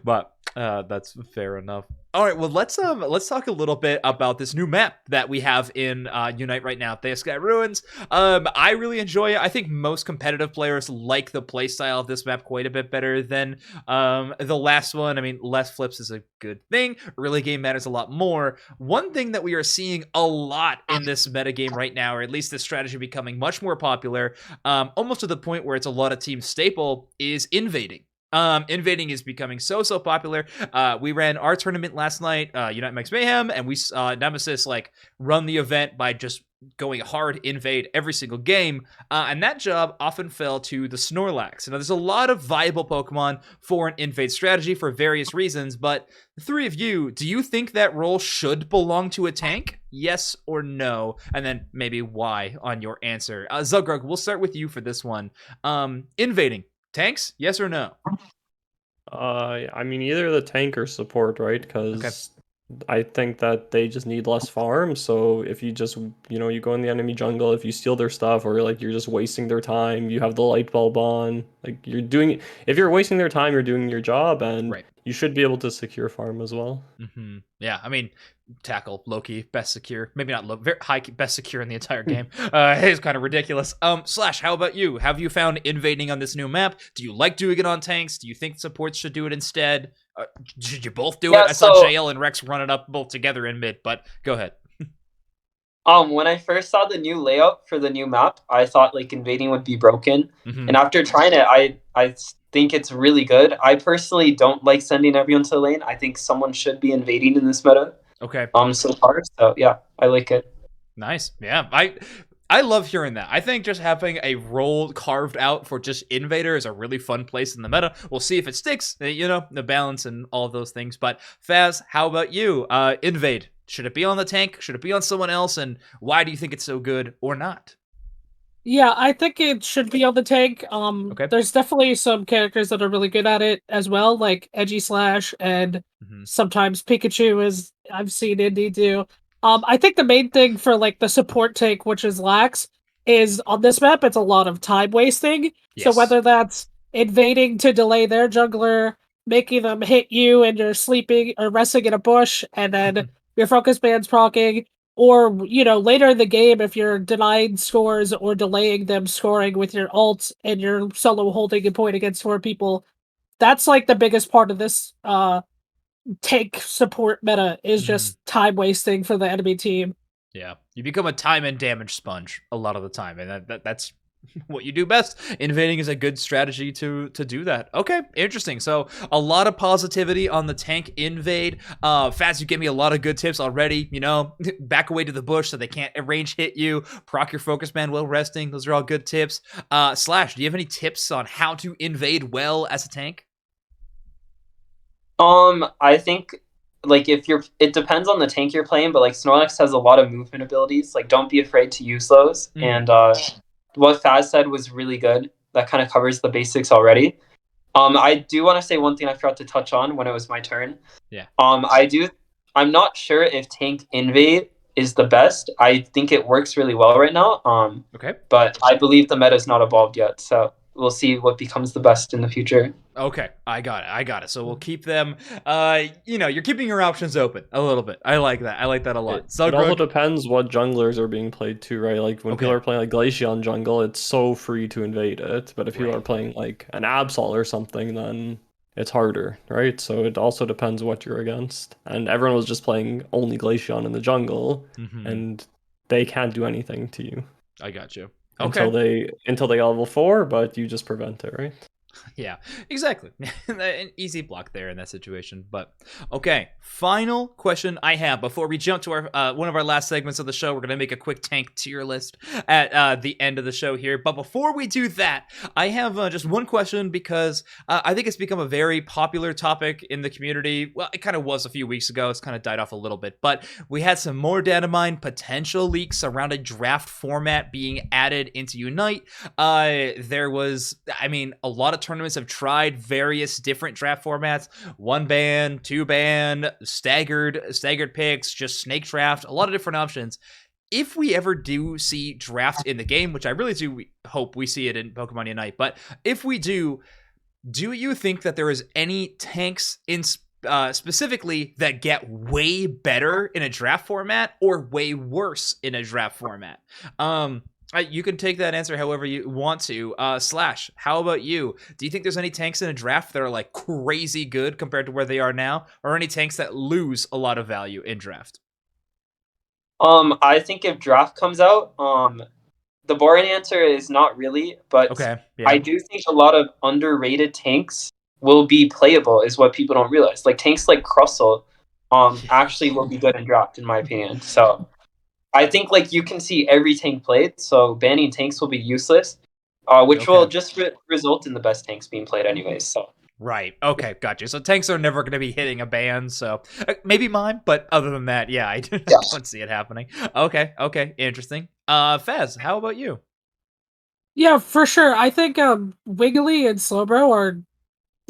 But that's fair enough. All right, well, let's talk a little bit about this new map that we have in Unite right now, Theia Sky Ruins. I really enjoy it. I think most competitive players like the playstyle of this map quite a bit better than the last one. I mean, less flips is a good thing. Early game matters a lot more. One thing that we are seeing a lot in this metagame right now, or at least this strategy becoming much more popular, almost to the point where it's a lot of team staple, is invading. Invading is becoming so popular. We ran our tournament last night, Unite Max Mayhem, and we saw Nemesis like run the event by just going hard invade every single game, and that job often fell to the Snorlax. Now, there's a lot of viable Pokemon for an invade strategy for various reasons, but the three of you, do you think that role should belong to a tank? Yes or no? And then maybe why on your answer. Zugrug, we'll start with you for this one. Invading. Tanks, yes or no? I mean, either the tank or support, right? Because I think that they just need less farm. So if you just, you go in the enemy jungle, if you steal their stuff or like you're just wasting their time, you have the light bulb on, like if you're wasting their time, you're doing your job, and Right. you should be able to secure farm as well. Yeah, I mean, tackle Loki best secure, maybe not very high best secure in the entire game. It's kind of ridiculous. Slash, how about you? Have you found invading on this new map? Do you like doing it on tanks? Do you think supports should do it instead? Should you both do it? I saw JL and Rex run it up both together in mid, but go ahead. When I first saw the new layout for the new map, I thought like invading would be broken, and after trying it, I think it's really good. I personally don't like sending everyone to the lane. I think someone should be invading in this meta. Okay. So far, so yeah, I like it. Nice. Yeah, I love hearing that. I think just having a role carved out for just Invader is a really fun place in the meta. We'll see if it sticks, the balance and all of those things. But Phaz, how about you? Invade. Should it be on the tank? Should it be on someone else? And why do you think it's so good or not? Yeah, I think it should be on the tank. Okay. There's definitely some characters that are really good at it as well, like Edgy Slash and sometimes Pikachu, as I've seen Indy do. I think the main thing for like the support tank, which is Lax, is on this map, it's a lot of time wasting. Yes. So whether that's invading to delay their jungler, making them hit you and you're sleeping or resting in a bush, and then your focus band's proccing, or, later in the game, if you're denying scores or delaying them scoring with your ult and you're solo holding a point against 4 people, that's like the biggest part of this tank support meta is just time wasting for the enemy team. Yeah, you become a time and damage sponge a lot of the time, and that's what you do best. Invading is a good strategy to do that. Okay, interesting. So a lot of positivity on the tank invade. Phaz, you gave me a lot of good tips already. Back away to the bush so they can't range hit you. Proc your focus band while resting. Those are all good tips. Slash, do you have any tips on how to invade well as a tank? I think like it depends on the tank you're playing, but like Snorlax has a lot of movement abilities. Like don't be afraid to use those. And what Phaz said was really good. That kind of covers the basics already. I do want to say one thing I forgot to touch on when it was my turn. Yeah. I'm not sure if tank invade is the best. I think it works really well right now. Okay. But I believe the meta is not evolved yet, so we'll see what becomes the best in the future. Okay, I got it. So we'll keep them. You're keeping your options open a little bit. I like that. I like that a lot. It also depends what junglers are being played too, right? Like when people are playing like Glaceon jungle, it's so free to invade it. But if people are playing like an Absol or something, then it's harder, right? So it also depends what you're against. And everyone was just playing only Glaceon in the jungle, and they can't do anything to you. I got you. Okay. Until they level 4, but you just prevent it, right? Yeah, exactly. An easy block there in that situation. But okay, final question I have before we jump to our one of our last segments of the show. We're gonna make a quick tank tier list at the end of the show here. But before we do that, I have just one question because I think it's become a very popular topic in the community. Well, it kind of was a few weeks ago. It's kind of died off a little bit, but we had some more data mine potential leaks around a draft format being added into Unite. There was, a lot of tournaments have tried various different draft formats: 1-ban, 2-ban, staggered picks, just snake draft, a lot of different options. If we ever do see draft in the game, which I really do hope we see it in Pokemon Unite, but if we do you think that there is any tanks in specifically that get way better in a draft format or way worse in a draft format? You can take that answer however you want to. Slash, how about you? Do you think there's any tanks in a draft that are like crazy good compared to where they are now, or any tanks that lose a lot of value in draft? I think if draft comes out, the boring answer is not really, but I do think a lot of underrated tanks will be playable, is what people don't realize. Like tanks like Crustle, actually will be good in draft, in my opinion. So I think like you can see every tank played, so banning tanks will be useless, which will just result in the best tanks being played anyways. So right. Okay, gotcha. So tanks are never going to be hitting a ban, so maybe mine, but other than that, yeah, I don't see it happening. Okay, interesting. Phaz, how about you? Yeah, for sure. I think Wiggly and Slowbro are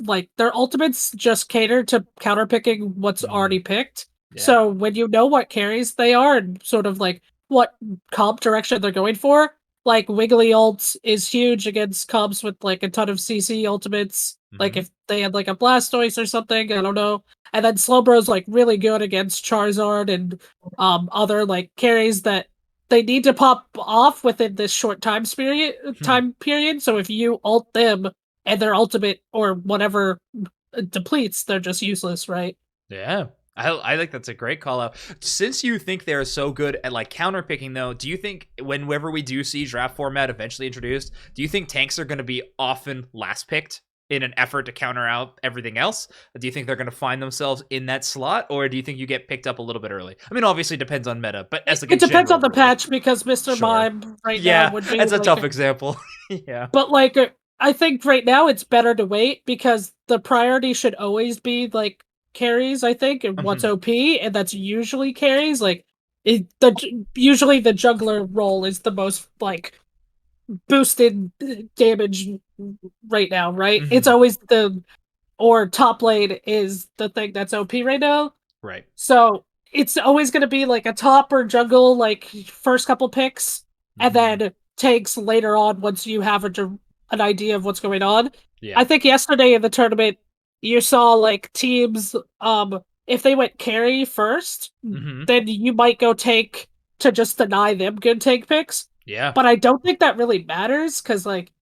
like their ultimates just cater to counterpicking what's already picked. Yeah. So when you know what carries they are and sort of like what comp direction they're going for, like Wiggly ult is huge against comps with like a ton of CC ultimates. Like if they had like a Blastoise or something, I don't know. And then Slowbro's like really good against Charizard and other like carries that they need to pop off within this short time period. So if you ult them and their ultimate or whatever depletes, they're just useless, right? Yeah. I think that's a great call out. Since you think they're so good at like counter picking, though, do you think whenever we do see draft format eventually introduced, do you think tanks are going to be often last picked in an effort to counter out everything else? Do you think they're going to find themselves in that slot, or do you think you get picked up a little bit early? I mean, obviously it depends on meta, but as like it depends on the rule. patch because Mr. Sure. Mime now would be that's a like tough example. Yeah, but like I think right now it's better to wait because the priority should always be like carries, I think, and what's OP, and that's usually carries. Like usually the juggler role is the most like boosted damage right now, right? It's always or top lane is the thing that's OP right now. Right. So it's always going to be like a top or jungle like first couple picks, and then tanks later on once you have an idea of what's going on. Yeah. I think yesterday in the tournament you saw like teams if they went carry first, then you might go tank to just deny them good tank picks. Yeah. But I don't think that really matters because like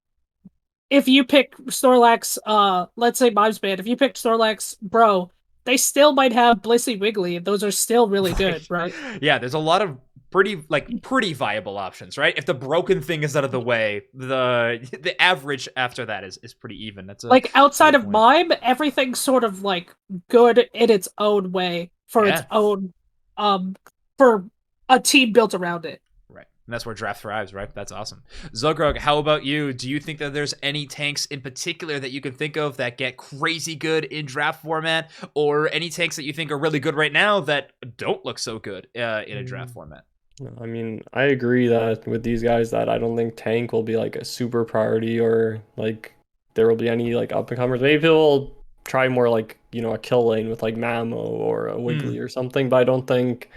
if you pick Snorlax, let's say Mimes Band, if you pick Snorlax Bro, they still might have Blissy Wiggly. Those are still really good, right? Yeah, there's a lot of pretty viable options, right? If the broken thing is out of the way, the average after that is pretty even. That's like outside of Mime, everything's sort of like good in its own way for its own for a team built around it. Right. And that's where draft thrives, right? That's awesome. Zugrug, how about you? Do you think that there's any tanks in particular that you can think of that get crazy good in draft format, or any tanks that you think are really good right now that don't look so good in a draft format? I mean, I agree that with these guys that I don't think tank will be like a super priority or like there will be any like up and comers. Maybe people try more like, you know, a kill lane with like Mamo or a Wiggly or something, but I don't think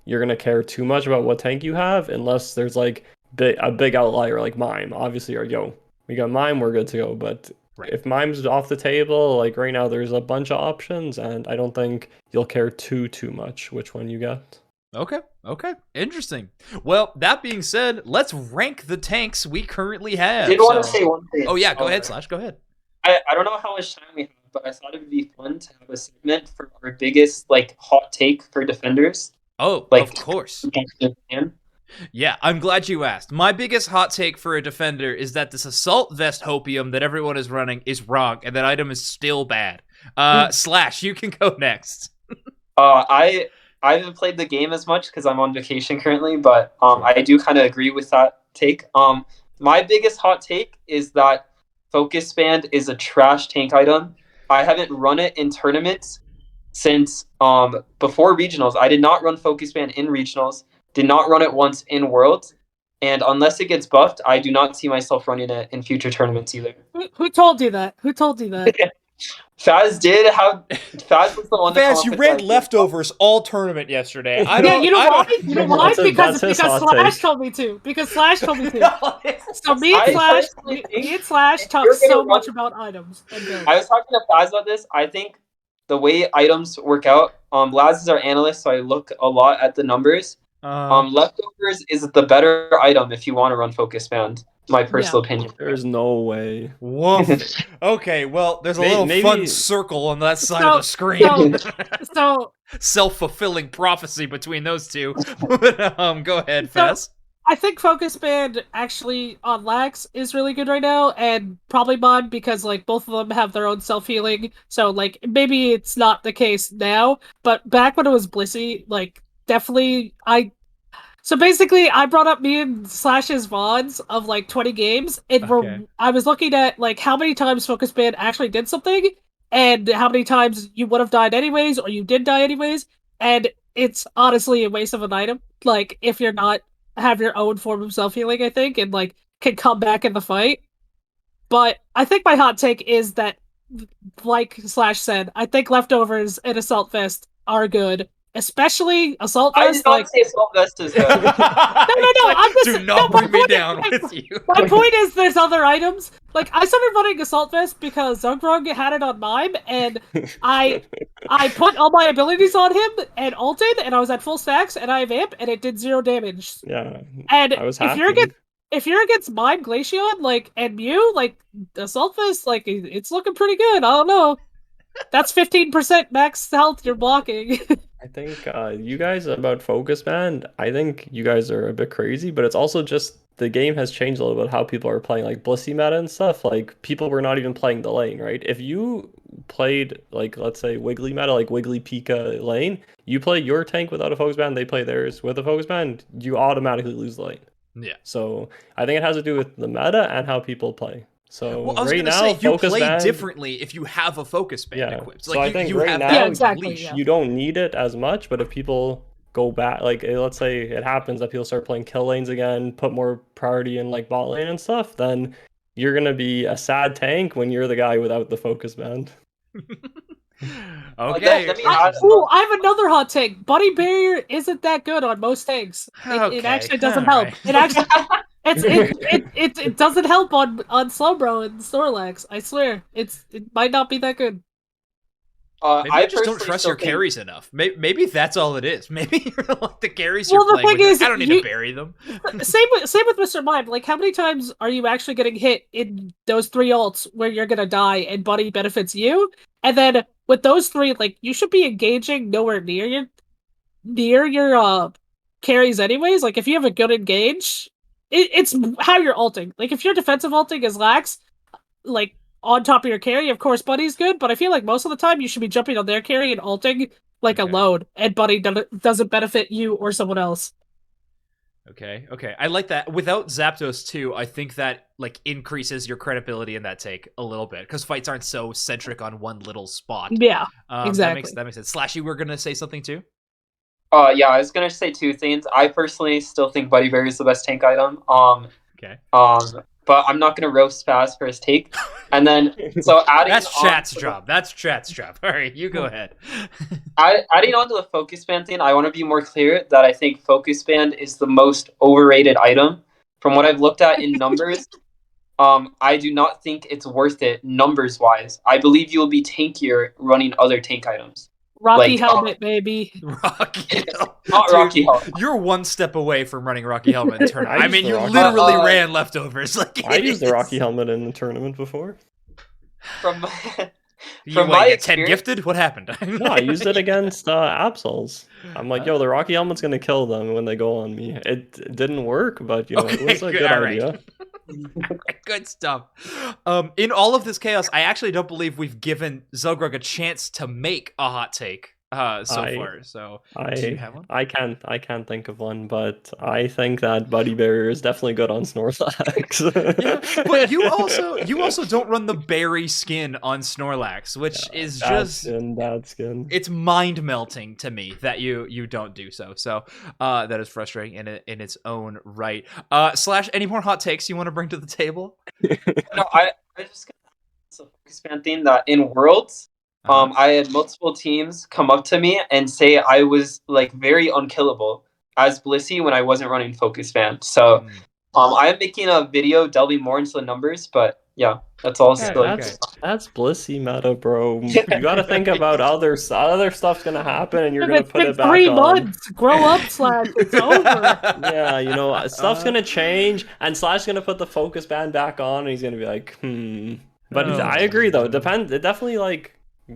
you're going to care too much about what tank you have unless there's like a big outlier like Mime. Obviously, or we got Mime, we're good to go. But if Mime's off the table, like right now there's a bunch of options and I don't think you'll care too much which one you get. Okay. Interesting. Well, that being said, let's rank the tanks we currently have. I did want to say one thing. Oh, yeah, go ahead, Slash. Go ahead. I don't know how much time we have, but I thought it would be fun to have a segment for our biggest, like, hot take for defenders. Oh, like, of course. Yeah, I'm glad you asked. My biggest hot take for a defender is that this Assault Vest Hopium that everyone is running is wrong, and that item is still bad. Slash, you can go next. I haven't played the game as much because I'm on vacation currently, but I do kind of agree with that take. My biggest hot take is that Focus Band is a trash tank item. I haven't run it in tournaments since before regionals. I did not run Focus Band in regionals, did not run it once in Worlds, and unless it gets buffed, I do not see myself running it in future tournaments either. Who told you that? Who told you that? Phaz did. Phaz was the one. Phaz, you ran leftovers all tournament yesterday. You know why? Because Slash told me to. Because Slash told me to. So me and Slash talk so much about items. I was talking to Phaz about this. I think the way items work out. Laz is our analyst, so I look a lot at the numbers. Leftovers is the better item if you want to run Focus Band. My personal opinion. There's no way. Woof. Okay, well, there's a little fun circle on that side of the screen. So self-fulfilling prophecy between those two. Go ahead, Phaz. I think Focus Band actually on Lax is really good right now, and probably Mod because like both of them have their own self-healing. So like maybe it's not the case now, but back when it was Blissy, like definitely So basically, I brought up me and Slash's VODs of like 20 games, and I was looking at like how many times Focus Band actually did something, and how many times you would have died anyways, or you did die anyways, and it's honestly a waste of an item. Like if you're not have your own form of self-healing, I think, and like can come back in the fight. But I think my hot take is that, like Slash said, I think Leftovers and Assault Vest are good. especially Assault I Vest. did not say Assault Vest is good. No. I'm just, do not bring me down with you. My point is, there's other items. Like, I started running Assault Vest because zugrug had it on mine, and I put all my abilities on him and ulted, and I was at full stacks, and I have Imp, and it did 0 damage. Yeah, and I was if you're against Mime, Glaceon, like, and Mew, like, Assault Vest, like, it's looking pretty good. I don't know. That's 15% max health you're blocking. I think you guys about Focus Band, I think you guys are a bit crazy, but it's also just the game has changed a little bit how people are playing, like Blissy meta and stuff. Like, people were not even playing the lane, right? If you played, like, let's say Wiggly meta, like Wiggly Pika lane, you play your tank without a Focus Band, they play theirs with a Focus Band, you automatically lose the lane. Yeah. So I think it has to do with the meta and how people play. So well, I was right gonna now, say, you Focus play Band, differently if you have a Focus Band equipped. So I think you right have now, that exactly, leash. yeah. you don't need it as much, but if people go back, like, let's say it happens that people start playing kill lanes again, put more priority in like bot lane and stuff, then you're gonna be a sad tank when you're the guy without the Focus Band. Okay. I have another hot take. Buddy Barrier isn't that good on most tanks. It actually doesn't help. Right. It actually it doesn't help on Slowbro and Snorlax. I swear, it might not be that good. Maybe I you just don't trust your carries enough. Maybe that's all it is. Maybe you're like the carries Well, you're the playing thing with. is, I don't need to bury them. Same with Mr. Mime. Like, how many times are you actually getting hit in those 3 ults where you're gonna die and Buddy benefits you? And then with those 3, like, you should be engaging nowhere near your carries anyways. Like, if you have a good engage, it's how you're ulting. Like, if your defensive ulting is lax, like, on top of your carry, of course Buddy's good, but I feel like most of the time you should be jumping on their carry and ulting like a load, and Buddy doesn't benefit you or someone else. Okay. I like that. Without Zapdos too, I think that like increases your credibility in that take a little bit, because fights aren't so centric on one little spot. Yeah, exactly. That makes sense. Slashy, we're gonna say something too? Yeah, I was gonna say 2 things. I personally still think Buddy Berry is the best tank item. Okay. But I'm not gonna roast Phaz for his take. And then, so adding That's chat's job. That's chat's job. All right, you go ahead. Adding on to the Focus Band thing, I want to be more clear that I think Focus Band is the most overrated item. From what I've looked at in numbers, I do not think it's worth it numbers-wise. I believe you will be tankier running other tank items. Rocky Helmet, baby. Rocky Helmet. Not Dude, Rocky Helmet. You're one step away from running Rocky Helmet in tournament. I mean, you Rocky literally ran leftovers. Like, I used the Rocky Helmet in the tournament before. From my my 10 gifted? What happened? No, I used it against Absols. I'm like, yo, the Rocky Helmet's gonna kill them when they go on me. It didn't work, but it was a good idea. Good stuff. In all of this chaos, I actually don't believe we've given Zugrug a chance to make a hot take so far. So do you have one? I can't think of one, but I think that Buddy Barrier is definitely good on Snorlax. Yeah, but you also don't run the berry skin on Snorlax, which is just bad skin. It's mind melting to me that you don't do so. So that is frustrating in its own right. Slash, any more hot takes you want to bring to the table? No, I just got a Focus Band thing that in Worlds, I had multiple teams come up to me and say I was like very unkillable as Blissy when I wasn't running Focus Band. So I am making a video delving more into the numbers, but yeah, that's all. That's Blissy meta, bro. You gotta think about other stuff's gonna happen, and you're gonna put it back 3 on. months. Grow up, Slash. It's over. Yeah, stuff's gonna change, and Slash's gonna put the Focus Band back on, and he's gonna be like, But I agree though. It definitely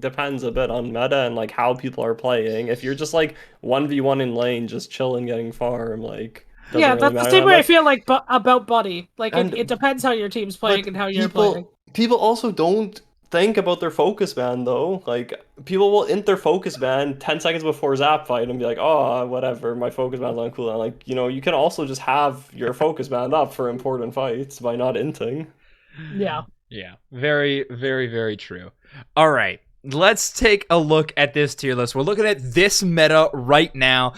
depends a bit on meta and like how people are playing. If you're just like 1v1 in lane, just chilling, getting farm, like yeah, that's the same way I feel like about Buddy. Like it depends how your team's playing and how you're playing. People also don't think about their Focus Band though. Like people will int their Focus Band 10 seconds before Zap fight and be like, oh, whatever, my Focus Band's on cooldown. Like, you can also just have your Focus Band up for important fights by not inting. Yeah. Yeah. Very, very, very true. All right. Let's take a look at this tier list. We're looking at this meta right now.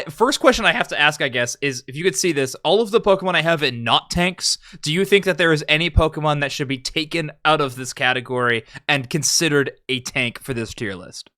First question I have to ask, I guess, is if you could see this, all of the Pokemon I have in not tanks, do you think that there is any Pokemon that should be taken out of this category and considered a tank for this tier list?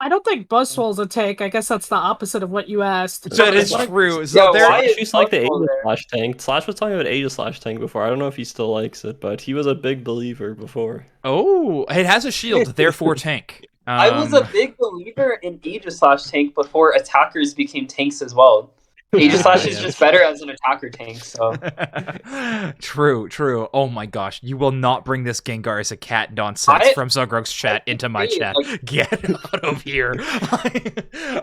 I don't think Buzzwole's a tank. I guess that's the opposite of what you asked. That is true. So there, why is Slash used to like the Buzzwole there? Aegis tank. Slash was talking about Aegis tank before. I don't know if he still likes it, but he was a big believer before. oh, it has a shield, therefore tank. I was a big believer in Aegis/tank before attackers became tanks as well. Aegis/is is just better as an attacker tank, so. True. Oh my gosh, you will not bring this Gengar as a cat nonsense from Zugrug's chat into my chat. Get out of here.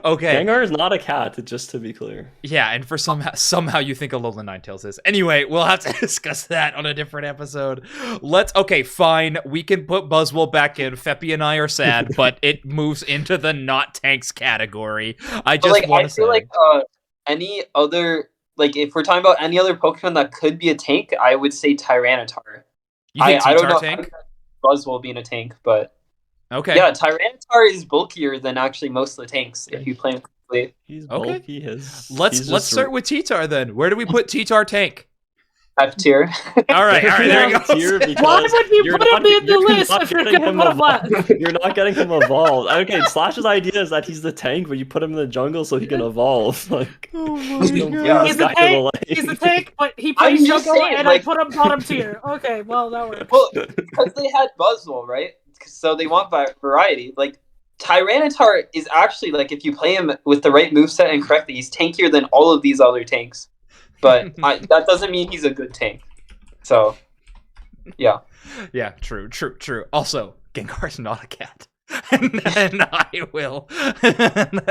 Okay. Gengar is not a cat, just to be clear. Yeah, and for somehow you think Alolan Ninetales is. Anyway, we'll have to discuss that on a different episode. Okay, fine. We can put Buzzwole back in. Feppy and I are sad, but it moves into the not tanks category. I just want to say. I feel like any other, like, if we're talking about any other Pokemon that could be a tank, I would say Tyranitar. You think I don't know tank? Buzzwole being a tank, but okay. Yeah, Tyranitar is bulkier than actually most of the tanks if you play him correctly. He's bulky. Okay. Let's start with T-Tar then. Where do we put T-Tar tank? F tier. All right, there you go. Why would you put him in the list if you're gonna put him last? You're not getting him evolved. Okay, Slash's idea is that he's the tank, but you put him in the jungle so he can evolve. Like, oh my God. Yeah. He's a tank, but he plays jungle, and I put him bottom tier. Okay, well that works. Well, because they had Buzzwole, right? So they want variety. Like, Tyranitar is actually, like, if you play him with the right moveset and correctly, he's tankier than all of these other tanks. But that doesn't mean he's a good tank. So, yeah. Yeah, true. Also, Gengar's not a cat. and I will.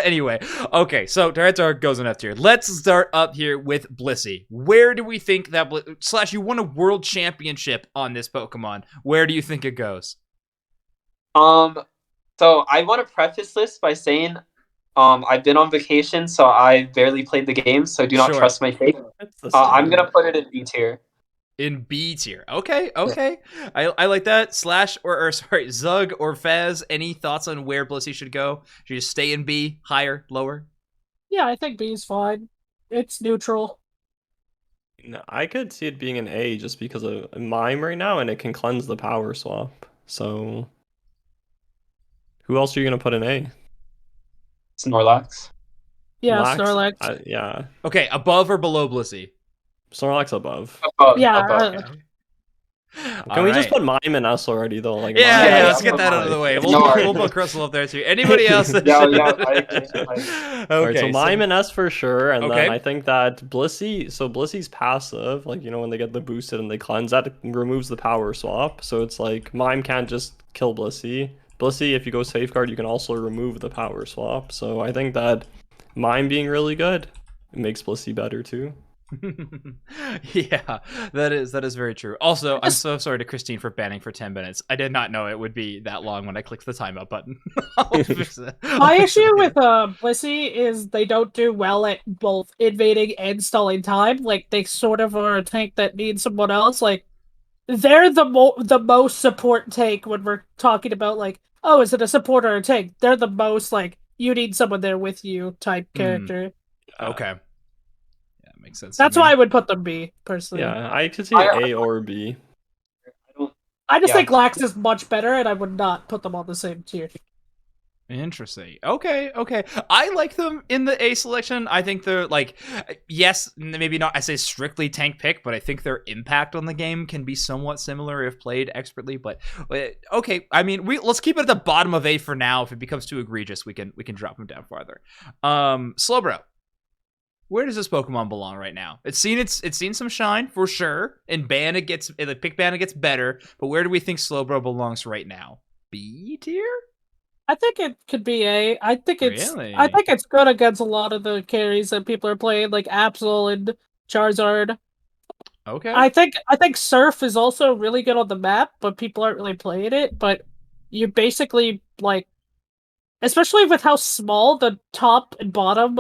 Anyway, okay, so Tyranitar goes in F tier. Let's start up here with Blissy. Where do we think that Slash, you won a world championship on this Pokemon. Where do you think it goes? So I want to preface this by saying I've been on vacation, so I barely played the game, so do not trust my take. I'm going to put it in B tier. In B tier. Okay. I like that. Slash or sorry, Zug or Phaz, any thoughts on where Blissy should go? Should you just stay in B, higher, lower? Yeah, I think B is fine. It's neutral. No, I could see it being an A just because of Mime right now, and it can cleanse the power swap. So, who else are you going to put in A? Snorlax. Yeah, Snorlax. Yeah. Okay, above or below Blissy? Snorlax above. Above. Can we just put Mime and us already though? Like, yeah, let's get that out of the way. We'll put Crustle up there too. Anybody else? I agree. Okay, right, so Mime and us for sure, and Okay. then I think that Blissy. So Blissy's passive, like when they get the boosted and they cleanse, that removes the power swap. So it's like Mime can't just kill Blissy. Blissy, if you go Safeguard, you can also remove the power swap. So I think that Mime being really good, it makes Blissy better too. Yeah, that is very true. Also, I'm so sorry to Christine for banning for 10 minutes. I did not know it would be that long when I clicked the timeout button. My issue with Blissy is they don't do well at both invading and stalling time. Like, they sort of are a tank that needs someone else. Like, they're the most support tank when we're talking about, like, oh, is it a support or a tank? They're the most, like, you need someone there with you type character. Okay. Makes sense. That's why I would put them B, personally. Yeah, I could see A or B. I just think Lax is much better, and I would not put them on the same tier. Interesting. Okay. I like them in the A selection. I think they're like, yes, maybe not, I say strictly tank pick, but I think their impact on the game can be somewhat similar if played expertly. But okay, I mean, let's keep it at the bottom of A for now. If it becomes too egregious, we can drop them down farther. Slowbro, where does this Pokemon belong right now? It's seen some shine for sure. In Pick Ban it gets better, but where do we think Slowbro belongs right now? B tier? I think it could be A. I think it's good against a lot of the carries that people are playing, like Absol and Charizard. Okay. I think Surf is also really good on the map, but people aren't really playing it. But you basically, like, especially with how small the top and bottom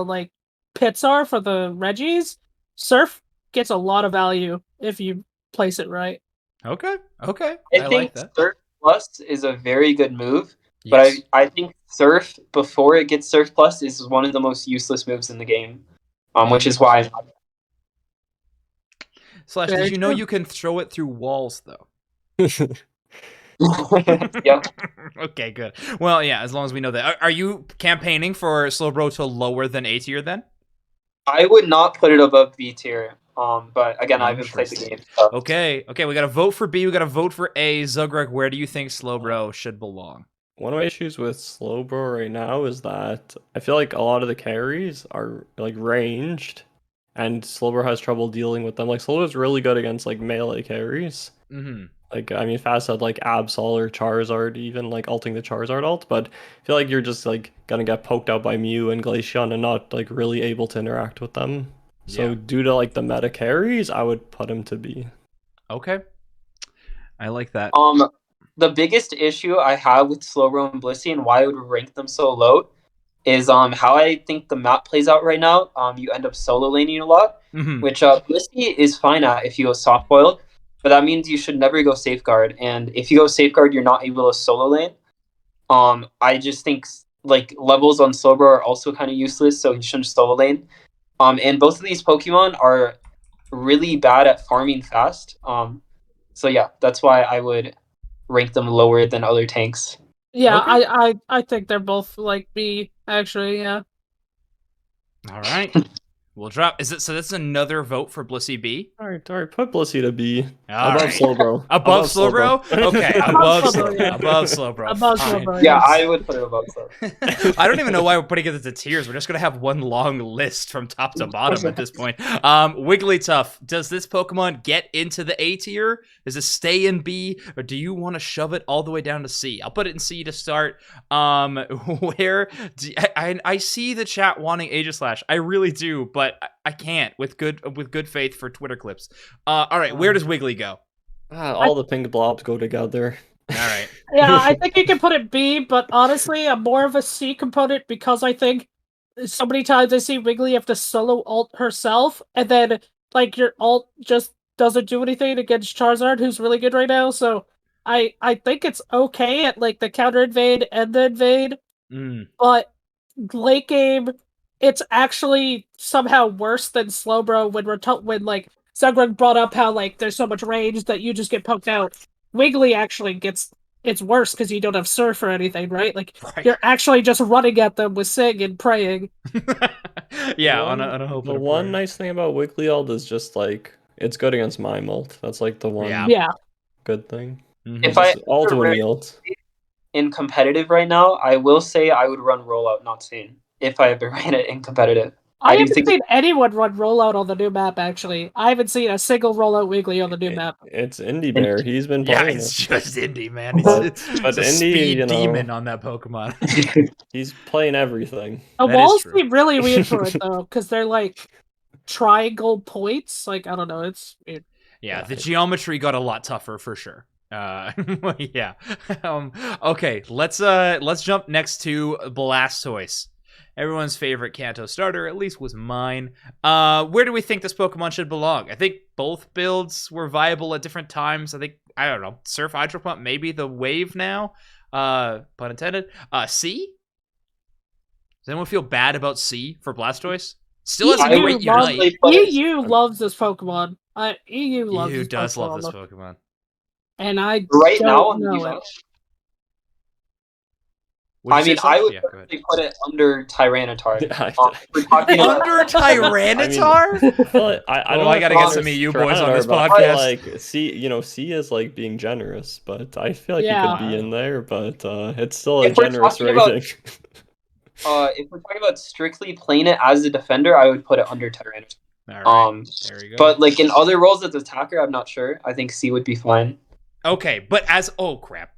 like pits are for the Reggies, Surf gets a lot of value if you place it right. Okay. I think like that. Surf Plus is a very good move, but I think Surf before it gets Surf Plus is one of the most useless moves in the game, which is why. Slash, did you know you can throw it through walls though? Yep. Okay, good. Well, yeah, as long as we know that. Are you campaigning for Slowbro to lower than A tier then? I would not put it above B tier. But again, I haven't played the game. So. Okay, we got to vote for B. We got to vote for A. Zugrug, where do you think Slowbro should belong? One of my issues with Slowbro right now is that I feel like a lot of the carries are like ranged, and Slowbro has trouble dealing with them. Like Slowbro's really good against like melee carries. Mm-hmm. Like I mean, Phaz had like Absol or Charizard, even like ulting the Charizard ult, but I feel like you're just like gonna get poked out by Mew and Glaceon and not like really able to interact with them. So due to like the meta carries, I would put him to B. Okay, I like that. The biggest issue I have with Slowbro and Blissy and why I would rank them so low is how I think the map plays out right now. You end up solo laning a lot, which Blissy is fine at if you go soft boiled, but that means you should never go safeguard. And if you go safeguard, you're not able to solo lane. I just think like levels on Slowbro are also kind of useless, so you shouldn't solo lane. And both of these Pokemon are really bad at farming fast. So yeah, that's why I would rank them lower than other tanks. Yeah, Okay. I think they're both like B, actually, yeah. All right. We'll drop. Is it so? That's another vote for Blissy B. All right. Put Blissy to B. Above Slowbro. Above Slowbro. Okay, above Slowbro. Yeah. Above Slowbro. Above Slowbro. Yeah, I would put it above Slowbro. I don't even know why we're putting it into tiers. We're just gonna have one long list from top to bottom at this point. Wigglytuff. Does this Pokemon get into the A tier? Does it stay in B, or do you want to shove it all the way down to C? I'll put it in C to start. Where I see the chat wanting Aegislash. I really do, but I can't with good faith for Twitter clips. All right, where does Wiggly go? All the pink blobs go together. All right. Yeah, I think you can put it B, but honestly, I'm more of a C component because I think so many times I see Wiggly have to solo ult herself, and then like your ult just doesn't do anything against Charizard, who's really good right now. So I think it's okay at like the counter invade and the invade, but late game, it's actually somehow worse than Slowbro when like Zugrug brought up how like there's so much range that you just get poked out. Wiggly actually it's worse because you don't have Surf or anything, right? Like you're actually just running at them with Sing and praying. Yeah, on a hope. The one nice thing about Wiggly ult is just like it's good against Mime ult. That's like the one good thing. If I ult when he ult. In competitive right now, I will say I would run rollout, not Sane, if I ever ran it in competitive. I haven't seen anyone run rollout on the new map, actually. I haven't seen a single rollout Wiggly on the new map. It's Indie Bear. He's been playing. Yeah, it's just Indie, man. It's a speed demon on that Pokemon. He's playing everything. The walls seem really weird for it, though, because they're like triangle points. Like, I don't know. It's weird. Yeah, the geometry got a lot tougher for sure. Yeah. Okay, let's jump next to Blastoise. Everyone's favorite Kanto starter, at least was mine. Where do we think this Pokemon should belong? I think both builds were viable at different times. I don't know, Surf, Hydro Pump, maybe the wave now. Pun intended. C? Does anyone feel bad about C for Blastoise? Still has a great Unite. EU loves this Pokemon. EU loves EU this does Pokemon. love this Pokemon. And I right now know it. I mean, I would personally put it under Tyranitar. Under Tyranitar? I gotta get some of you boys on this podcast. Like, C is like being generous, but I feel like he could be in there, but it's still a generous rating. If we're talking about strictly playing it as a defender, I would put it under Tyranitar. All right. There you go. But like in other roles as attacker, I'm not sure. I think C would be fine. Okay, but crap.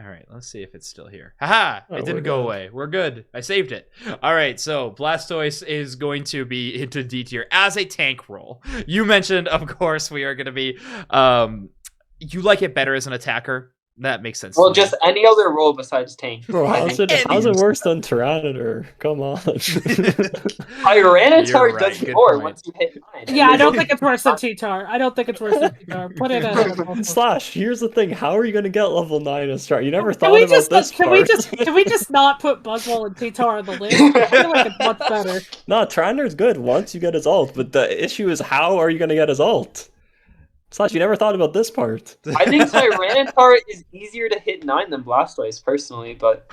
All right, let's see if it's still here. Haha, it didn't go away. We're good. I saved it. All right, so Blastoise is going to be into D tier as a tank role. You mentioned, of course, we are going to be... you like it better as an attacker? That makes sense. Well, just any other role besides tank. Bro, how's it worse than Tyranitar? Come on. Tyranitar does more once you hit 9. Yeah, I don't think it's worse than T-Tar. I don't think it's worse than T-Tar. Put it at Slash, here's the thing. How are you going to get level 9 and start? You never thought about this part. Can we just not put Buzzwole and T-Tar on the list? I feel like it's much better. No, Tyranitar's good once you get his ult, but the issue is how are you going to get his ult? Slash, you never thought about this part. I think Tyranitar is easier to hit 9 than Blastoise, personally, but...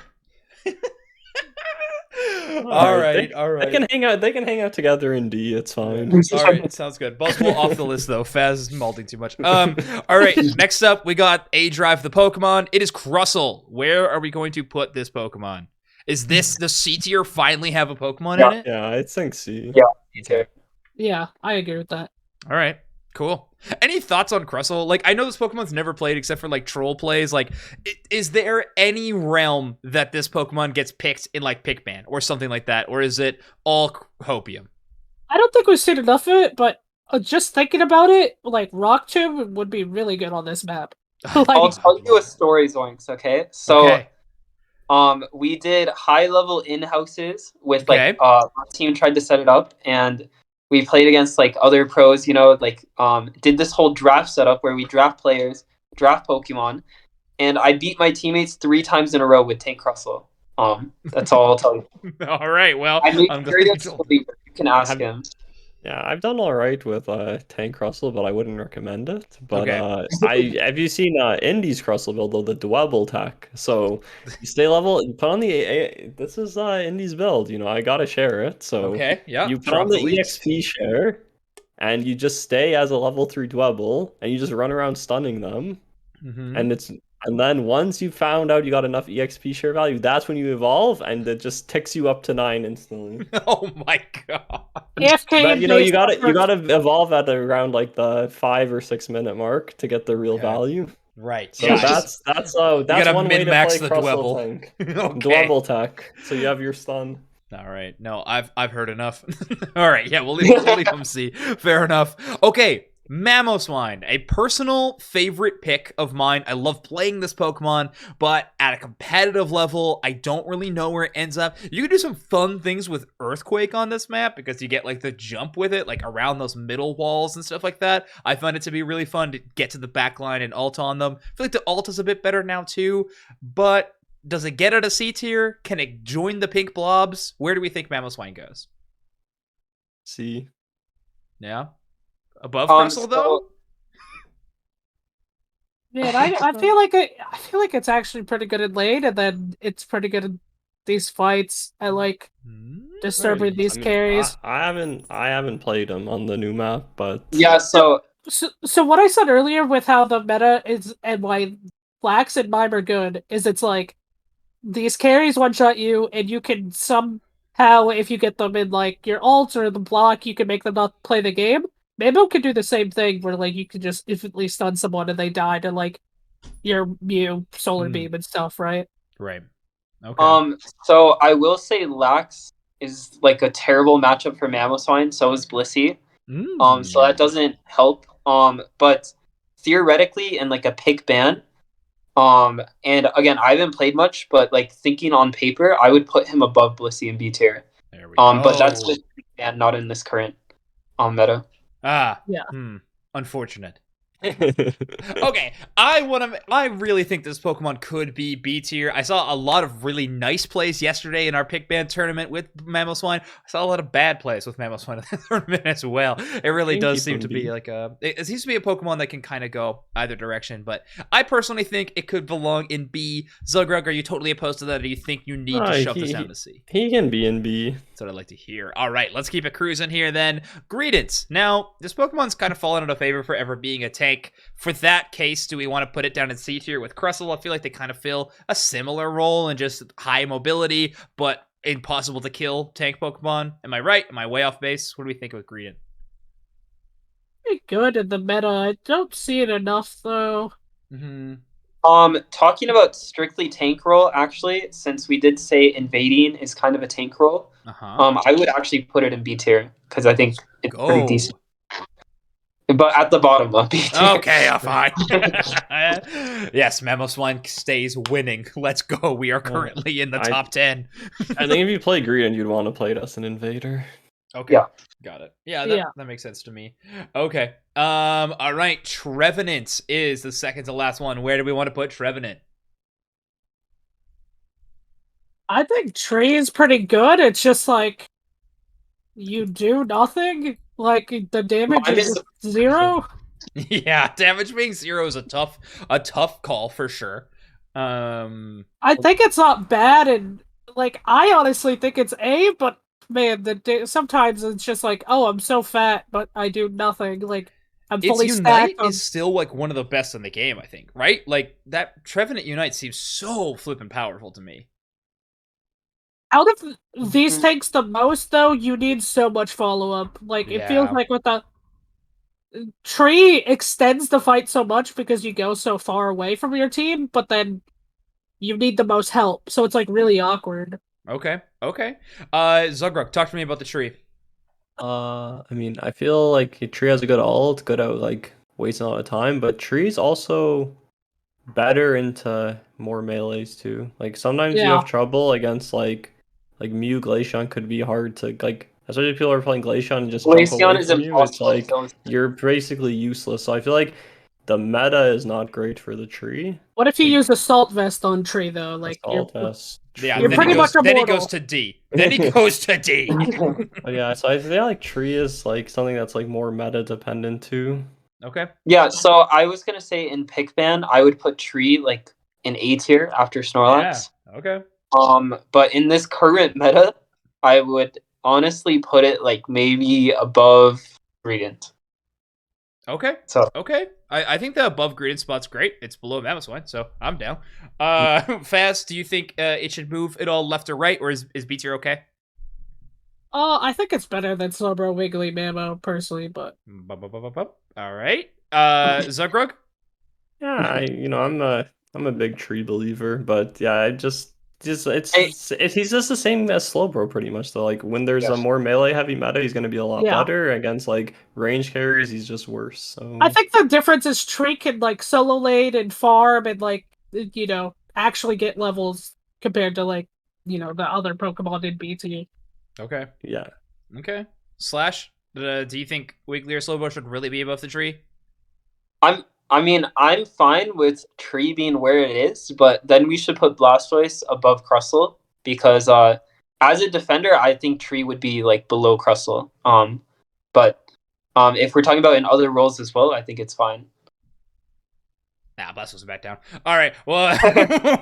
all right. They can hang out. They can hang out together in D. It's fine. All right, sounds good. Buzzwole off the list though. Phaz is molding too much. All right. Next up, we got A Drive the Pokemon. It is Crustle. Where are we going to put this Pokemon? Is this the C tier finally have a Pokemon in it? Yeah, I think C. Yeah, okay. Yeah, I agree with that. All right. Cool. Any thoughts on Crustle? Like, I know this Pokemon's never played except for like troll plays. Like, is there any realm that this Pokemon gets picked in like Pickman or something like that, or is it all Hopium? I don't think we've seen enough of it, but just thinking about it, like Rock Tomb would be really good on this map. I'll tell you a story, Zoinks. Okay, so we did high level in houses with like our team tried to set it up, and we played against like other pros, you know, like did this whole draft setup where we draft players, draft Pokemon, and I beat my teammates 3 times in a row with Tank Crustle. That's all I'll tell you. All right, well, I'm curious. You can ask him. Yeah, I've done all right with Tank Crustle, but I wouldn't recommend it. But have you seen Indy's Crustle build though, the Dwebble tech? So you stay level, you put on the this is Indy's build. You know, I gotta share it. So you put on the EXP share, and you just stay as a level 3 Dwebble, and you just run around stunning them, and then once you found out you got enough EXP share value, that's when you evolve, and it just ticks you up to 9 instantly. Oh my god! But, you know, you gotta evolve at around like the 5 or 6 minute mark to get the real value. Right. So that's one way to play the Crustle Tank. Dwebble tech. So you have your stun. All right. No, I've heard enough. All right. Yeah, we'll leave them see. Fair enough. Okay. Mamoswine, a personal favorite pick of mine. I love playing this Pokemon, but at a competitive level, I don't really know where it ends up. You can do some fun things with Earthquake on this map because you get like the jump with it, like around those middle walls and stuff like that. I find it to be really fun to get to the back line and ult on them. I feel like the ult is a bit better now too, but does it get at a C tier? Can it join the pink blobs? Where do we think Mamoswine goes? C. Yeah. Above Crustle though? Man, I feel like it's actually pretty good in lane, and then it's pretty good in these fights. I like disturbing these carries. I haven't played them on the new map, but yeah. So what I said earlier with how the meta is and why Flax and Mime are good is it's like these carries one shot you, and you can somehow, if you get them in like your ult or the block, you can make them not play the game. Mamo could do the same thing where like you could just instantly stun someone and they die to like your Mew Solar Beam and stuff, right? Right. Okay. So I will say Lax is like a terrible matchup for Mamoswine, so is Blissy. So that doesn't help. But theoretically in like a pick ban, and again I haven't played much, but like thinking on paper, I would put him above Blissy in B tier. There we go. But that's just and not in this current meta. Yeah. Unfortunate. Okay, I really think this Pokemon could be B tier. I saw a lot of really nice plays yesterday in our pick band tournament with Mamoswine. I saw a lot of bad plays with Mamoswine in the tournament as well. It really does seem to be like it seems to be a Pokemon that can kind of go either direction, but I personally think it could belong in B. Zugrug, are you totally opposed to that, or do you think you need to shove this down to C? He can be in B. That's what I'd like to hear. All right, let's keep it cruising here then. Greedence. Now, this Pokemon's kind of fallen out of favor for ever being a tank. For that case, do we want to put it down in C tier with Crustle? I feel like they kind of fill a similar role in just high mobility, but impossible to kill tank Pokemon. Am I right? Am I way off base? What do we think with Greedent? Pretty good in the meta. I don't see it enough though. Talking about strictly tank role, actually, since we did say invading is kind of a tank role, I would actually put it in B tier because I think it's pretty decent. But at the bottom of B tier. Okay, fine. Yes, Mamoswine stays winning. Let's go. We are currently in the top 10. I think if you play Greedent, you'd want to play it as an invader. Okay. Yeah. Got it. Yeah, that makes sense to me. Okay. All right. Trevenance is the second to last one. Where do we want to put Trevenant? I think Tree is pretty good. It's just like you do nothing. Like the damage is 0. Yeah, damage being 0 is a tough call for sure. I think it's not bad, and like I honestly think it's A, but man, sometimes it's just like, oh, I'm so fat, but I do nothing. Like I'm Its fully Unite stacked. is still like one of the best in the game, I think, right? Like that Trevenant Unite seems so flippin' powerful to me. Out of these tanks the most, though, you need so much follow-up. Like, it feels like with the tree extends the fight so much because you go so far away from your team, but then you need the most help, so it's like really awkward. Okay. Zugrug, talk to me about the tree. I mean, I feel like Tree has a good ult, good at like wasting a lot of time, but Tree's also better into more melees too. Like sometimes you have trouble against like Mew Glaceon could be hard to like, especially if people are playing Glaceon and just jump away from you. It's like you're basically useless. So I feel like the meta is not great for the tree. What if you use Assault Vest on tree though? Like Assault Vest. Yeah, you're pretty much immortal. Then he goes to D. Then he goes to D. But yeah, so I feel like tree is like something that's like more meta dependent too. Okay. Yeah, so I was gonna say in pick ban, I would put tree like in A tier after Snorlax. Yeah. Okay. But in this current meta, I would honestly put it like maybe above Gradient. Okay. So okay. I think the above Gradient spot's great. It's below Mammoth's, so I'm down. Phaz, do you think it should move at all left or right, or is B tier okay? I think it's better than Slowbro, Wiggly, Mammo, personally, but all right. Zugrug? Yeah, I'm a big tree believer, but yeah, he's just the same as Slowbro pretty much though. Like when there's a more melee heavy meta, he's gonna be a lot better. Against like range carriers, he's just worse. So I think the difference is Tree can like solo lane and farm and like actually get levels compared to like the other Pokemon in BT. Okay. Yeah. Okay. Slash, do you think Wiggly or Slowbro should really be above the tree? I'm fine with tree being where it is, but then we should put Blastoise above Crustle because as a defender, I think tree would be like below Crustle. But if we're talking about in other roles as well, I think it's fine. Nah, Blastoise back down. All right, well,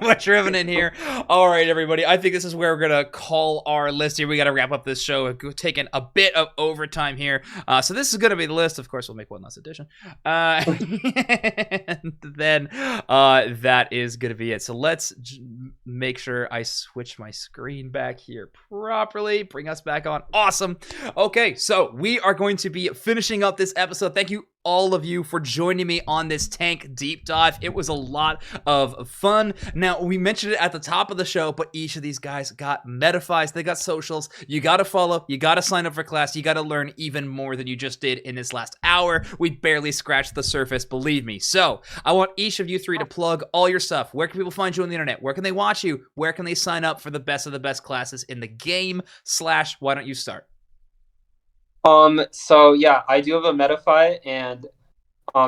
we're driven in here. All right, everybody. I think this is where we're gonna call our list here. We got to wrap up this show. We're taking a bit of overtime here, so this is gonna be the list. Of course, we'll make one last edition, and then that is gonna be it. So let's make sure I switch my screen back here properly. Bring us back on. Awesome. Okay, so we are going to be finishing up this episode. Thank you all of you for joining me on this tank deep dive. It was a lot of fun. Now, we mentioned it at the top of the show, but each of these guys got metafies, they got socials. You gotta follow, you gotta sign up for class, you gotta learn even more than you just did in this last hour. We barely scratched the surface, believe me. So, I want each of you three to plug all your stuff. Where can people find you on the internet? Where can they watch you? Where can they sign up for the best of the best classes in the game? Slash, why don't you start? So yeah, I do have a Metafy, and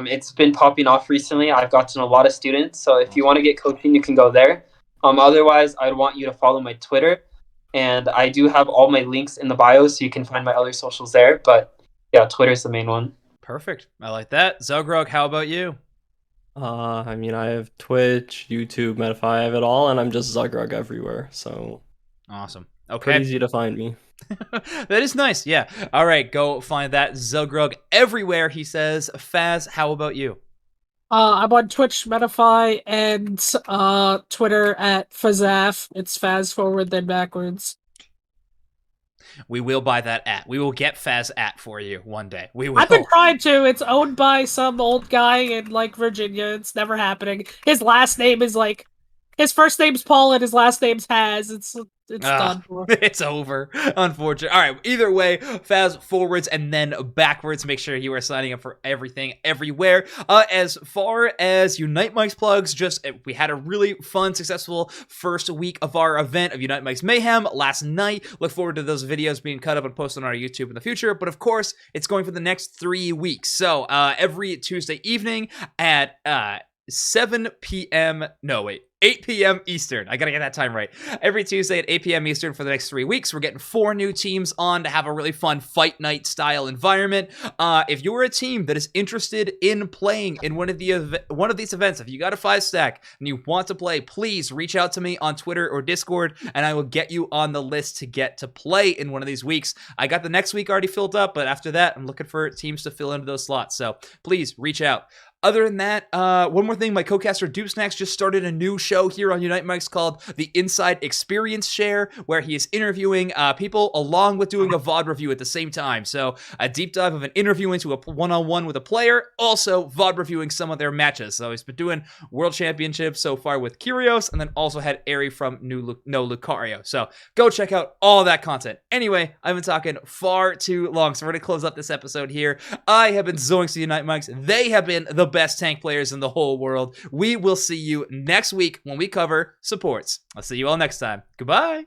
it's been popping off recently. I've gotten a lot of students, so if you want to get coaching, you can go there. Otherwise, I'd want you to follow my Twitter, and I do have all my links in the bio, so you can find my other socials there. But yeah, Twitter's the main one. Perfect. I like that. Zugrug, how about you? I mean, I have Twitch, YouTube, Metafy, I have it all, and I'm just Zugrug everywhere. So awesome. Okay. Pretty easy to find me. That is nice. Yeah. All right. Go find that Zugrug everywhere, he says. Phaz, how about you? I'm on Twitch, Metafy, and Twitter at Phazaf. It's Phaz forward then backwards. We will buy that at. We will get Phaz at for you one day. We will. I've been trying to. It's owned by some old guy in like Virginia. It's never happening. His last name is like his first name's Paul and his last name's Haz. It's done for. It's over, unfortunately. All right, either way, Phaz forwards and then backwards. Make sure you are signing up for everything, everywhere. As far as Unite Mike's plugs, we had a really fun, successful first week of our event of Unite Mike's Mayhem last night. Look forward to those videos being cut up and posted on our YouTube in the future. But of course, it's going for the next 3 weeks. So every Tuesday evening at 7 p.m. No, wait. 8 p.m. Eastern. I gotta get that time right. Every Tuesday at 8 p.m. Eastern for the next 3 weeks. We're getting 4 new teams on to have a really fun fight night style environment. If you're a team that is interested in playing in one of these events, if you got a 5-stack and you want to play, please reach out to me on Twitter or Discord, and I will get you on the list to get to play in one of these weeks. I got the next week already filled up, but after that, I'm looking for teams to fill into those slots. So please reach out. Other than that, one more thing, my co-caster Dupe Snacks just started a new show here on Unite Mics called The Inside Experience Share, where he is interviewing people along with doing a VOD review at the same time. So a deep dive of an interview into a one-on-one with a player, also VOD reviewing some of their matches. So he's been doing World Championships so far with Kyrios, and then also had Eri from No Lucario. So go check out all that content. Anyway, I've been talking far too long, so we're going to close up this episode here. I have been Zoinks to Unite Mics. They have been the best tank players in the whole world. We will see you next week when we cover supports. I'll see you all next time. Goodbye.